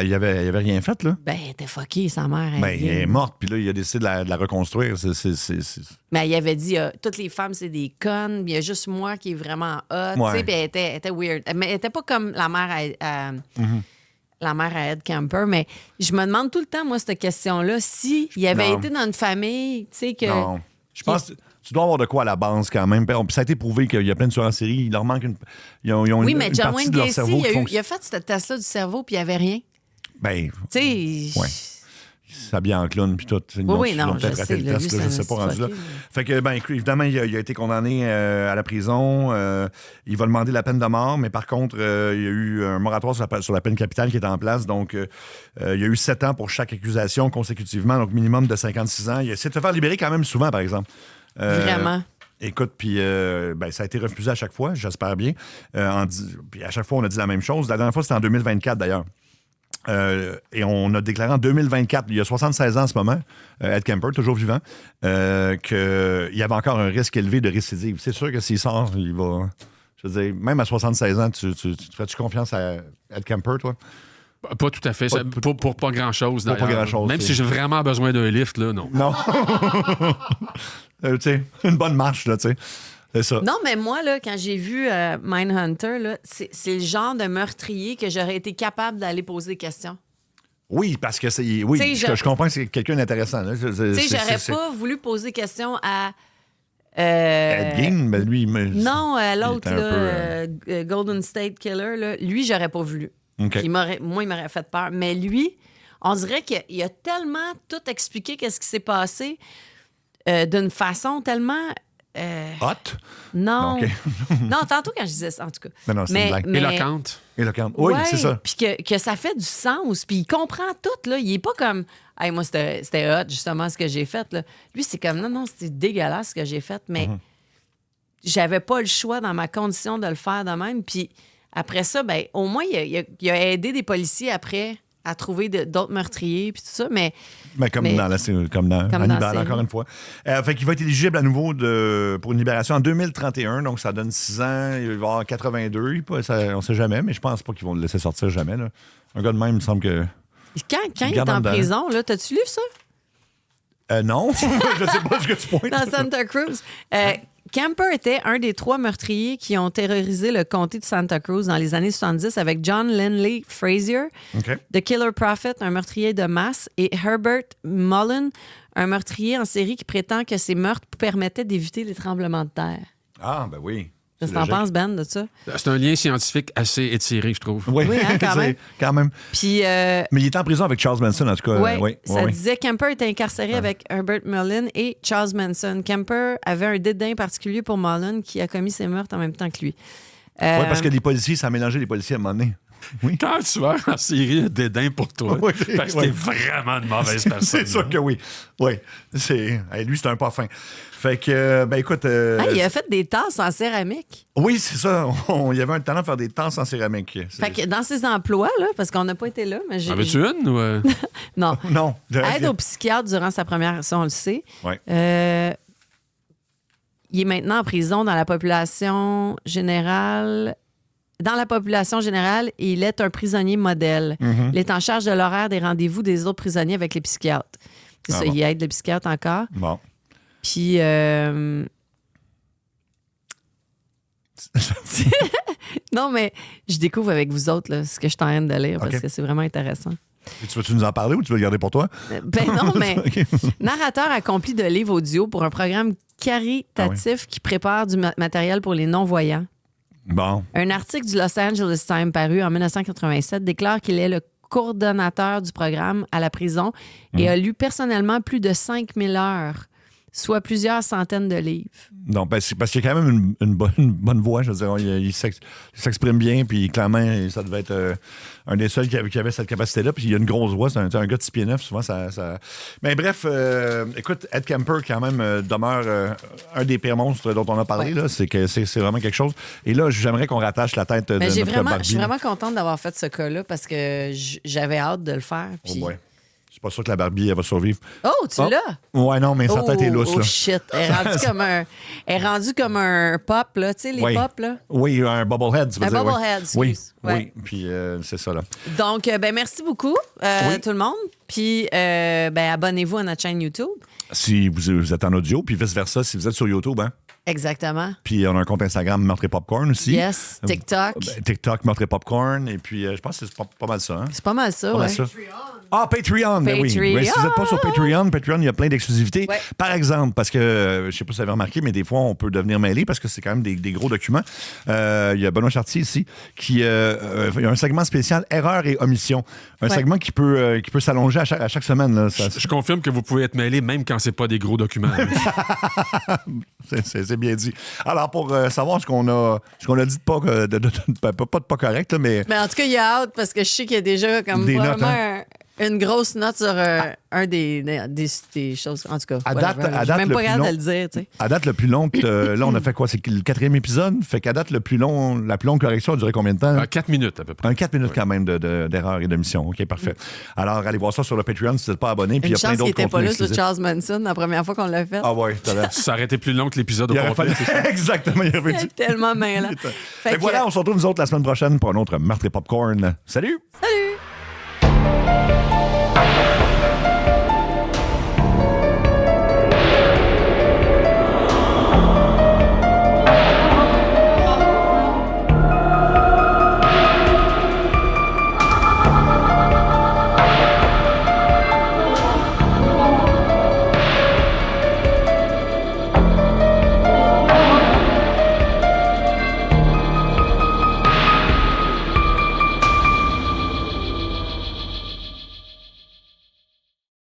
il avait rien fait, là. Ben, elle était fuckée, sa mère. Ben, elle est morte, puis là, il a décidé de la reconstruire. Mais il avait dit, toutes les femmes, c'est des connes, il y a juste moi qui est vraiment hot, Ouais. tu sais, puis elle était weird. Mais elle était pas comme la mère la mère à Ed Kemper, mais je me demande tout le temps, moi, cette question-là, si il avait Non. été dans une famille, tu sais, que... Non. Je pense que tu dois avoir de quoi à la base, quand même. Puis ça a été prouvé qu'il y a plein de tueurs en série. Il leur manque ils ont Oui, une mais John partie Wayne de leur Gacy, cerveau qui il fonctionne. a fait ce test-là du cerveau, puis il n'y avait rien. Ben, Tu sais... ouais. Il s'habille en clown, puis tout. Oui, non, peut-être je raté sais, le là, test, lui, là, je c'est sais pas un rendu là. fucké, là. Fait que, ben, évidemment, il a été condamné à la prison. Il va demander la peine de mort, mais par contre, il y a eu un moratoire sur la peine capitale qui est en place. Donc, il y a eu 7 ans pour chaque accusation consécutivement, donc minimum de 56 ans. Il a essayé de se faire libérer quand même souvent, par exemple. Vraiment. Écoute, puis ça a été refusé à chaque fois, j'espère bien. Puis à chaque fois, on a dit la même chose. La dernière fois, c'était en 2024, d'ailleurs. Et on a déclaré en 2024, il y a 76 ans en ce moment, Ed Kemper, toujours vivant, qu'il y avait encore un risque élevé de récidive. C'est sûr que s'il sort, il va... Je veux dire, même à 76 ans, tu fais-tu confiance à Ed Kemper, toi? Pas tout à fait. Pour pas grand-chose, Pour pas d'ailleurs. grand-chose, Même c'est- si j'ai vraiment besoin d'un lift, là, non. Non. Tu sais, une bonne marche, là, tu sais. C'est ça. Non, mais moi, là, quand j'ai vu Mindhunter, là, c'est le genre de meurtrier que j'aurais été capable d'aller poser des questions. Oui, parce que c'est... Oui, Tu sais, je comprends que c'est quelqu'un d'intéressant. Là. Tu sais, j'aurais pas voulu poser des questions à... Ed Gein, ben lui... Non, l'autre, il était un là, Golden State Killer, là, lui, j'aurais pas voulu. OK. Il m'aurait fait peur. Mais lui, on dirait qu'il a tellement tout expliqué qu'est-ce qui s'est passé d'une façon tellement... Hot? Non. OK. Non, tantôt quand je disais ça, en tout cas. Mais non, c'est une blague. Éloquente. Éloquente. Oui, Ouais, c'est ça. Puis que ça fait du sens. Puis il comprend tout, là. Il est pas comme... Hey, moi, c'était hot, justement, ce que j'ai fait, là. Lui, c'est comme... Non, c'était dégueulasse, ce que j'ai fait. Mais j'avais pas le choix dans ma condition de le faire de même. Puis après ça, ben au moins, il a aidé des policiers après à trouver d'autres meurtriers, puis tout ça. Mais Ben, comme dans dans Hannibal, la série. encore une fois. Fait qu'il va être éligible à nouveau pour une libération en 2031, donc ça donne 6 ans. Il va y avoir 82. On sait jamais, mais je pense pas qu'ils vont le laisser sortir jamais. Là. Un gars de même, il me semble que... quand il est garde en en dedans. prison, là, t'as-tu lu ça? Non, je sais pas ce que tu pointes. Dans Santa Cruz. Kemper était un des 3 meurtriers qui ont terrorisé le comté de Santa Cruz dans les années 70 avec John Linley Frazier, OK. The Killer Prophet, un meurtrier de masse, et Herbert Mullen, un meurtrier en série qui prétend que ses meurtres permettaient d'éviter les tremblements de terre. Ah, ben oui. Qu'est-ce C'est que t'en logique. penses, Ben, de ça? C'est un lien scientifique assez étiré, je trouve. Oui, Oui, hein, quand c'est- même. quand même. Puis, Mais il était en prison avec Charles Manson, en tout cas. ouais, ça oui. disait Kemper était incarcéré avec Herbert Mullen et Charles Manson. Kemper avait un dédain particulier pour Mullen qui a commis ses meurtres en même temps que lui. Oui, parce que les policiers, ça a mélangé les policiers à un moment donné. Oui. Quand un tueur en série a dédain pour toi, Oui, parce que oui. t'es vraiment une mauvaise personne. C'est sûr que oui. Oui. Lui, c'est un pas fin. Fait que, ben écoute. Il a fait des tasses en céramique. Oui, c'est ça. Il y avait un talent de faire des tasses en céramique. Fait que dans ses emplois, là, parce qu'on n'a pas été là, mais j'ai. En veux-tu une ou... Non. Non. Aide au psychiatre durant sa première, ça on le sait. Ouais. Il est maintenant en prison dans la population générale. Dans la population générale, il est un prisonnier modèle. Mm-hmm. Il est en charge de l'horaire des rendez-vous des autres prisonniers avec les psychiatres. C'est ça, bon. il aide le psychiatre encore. Bon. Puis, Non, mais je découvre avec vous autres là, ce que je suis en train de lire parce que c'est vraiment intéressant. Et tu veux-tu nous en parler ou tu veux le garder pour toi? Ben non, mais narrateur accompli de livres audio pour un programme caritatif qui prépare du matériel pour les non-voyants. Bon. Un article du Los Angeles Times paru en 1987 déclare qu'il est le coordonnateur du programme à la prison et a lu personnellement plus de 5000 heures, soit plusieurs centaines de livres. Non, parce qu'il y a quand même une bonne voix. Je veux dire, il s'exprime bien, puis clairement, ça devait être un des seuls qui avait cette capacité-là. Puis il a une grosse voix. C'est un gars de 6 pieds 9, souvent. Ça... Mais bref, écoute, Ed Kemper, quand même, demeure un des pires monstres dont on a parlé. Là. C'est vraiment quelque chose. Et là, j'aimerais qu'on rattache la tête de notre Barbie. Je suis vraiment contente d'avoir fait ce cas-là parce que j'avais hâte de le faire. Puis... Oh, ouais. Je suis pas sûr que la Barbie, elle va survivre. Oh, tu l'as? Ouais, non, mais sa tête est lousse. Oh, là. Shit. Elle est rendue comme un pop, là. Tu sais, les pop, là? Oui, un bubblehead, tu veux dire. Bubblehead, oui. Ouais. Oui, puis c'est ça, là. Donc, merci beaucoup, tout le monde. Puis, abonnez-vous à notre chaîne YouTube. Si vous êtes en audio, puis vice-versa, si vous êtes sur YouTube, hein? Exactement. Puis on a un compte Instagram, Meurtre et Popcorn aussi. Yes, TikTok. TikTok, Meurtre et Popcorn. Et puis, je pense que c'est pas mal ça. Hein? C'est pas mal ça, Pas mal ça. Ah, Patreon! Ben oui. Ben, si vous n'êtes pas sur Patreon, il y a plein d'exclusivités. Ouais. Par exemple, parce que, je sais pas si vous avez remarqué, mais des fois, on peut devenir mêlé parce que c'est quand même des gros documents. Il y a Benoît Chartier ici qui il y a un segment spécial Erreurs et omissions. Un segment qui peut s'allonger à chaque semaine. Là. Je confirme que vous pouvez être mêlé même quand c'est pas des gros documents. C'est bien dit. Alors, pour savoir ce qu'on a dit pas de correct, là, mais... Mais en tout cas, il y a hâte parce que je sais qu'il y a déjà comme des vraiment notes, hein? une grosse note sur un des choses. En tout cas, à date, je suis même pas capable de le dire. Tu sais. À date, le plus long, là, on a fait quoi? C'est le 4e épisode. Fait qu'à date, la plus longue correction a duré combien de temps? 4 minutes à peu près. 4 minutes quand même d'erreurs et d'émissions. OK, parfait. Alors, allez voir ça sur le Patreon si vous n'êtes pas abonné. Puis il y a plein d'autres contenus. Une chance qu'il n'était pas là sur Charles Manson la première fois qu'on l'a fait. Ah ouais, ça aurait été plus long que l'épisode au complet. Exactement. Il aurait dû... tellement mêlant. Fait voilà, on se retrouve nous autres la semaine prochaine pour un autre Meurtre et Popcorn. Salut! Salut!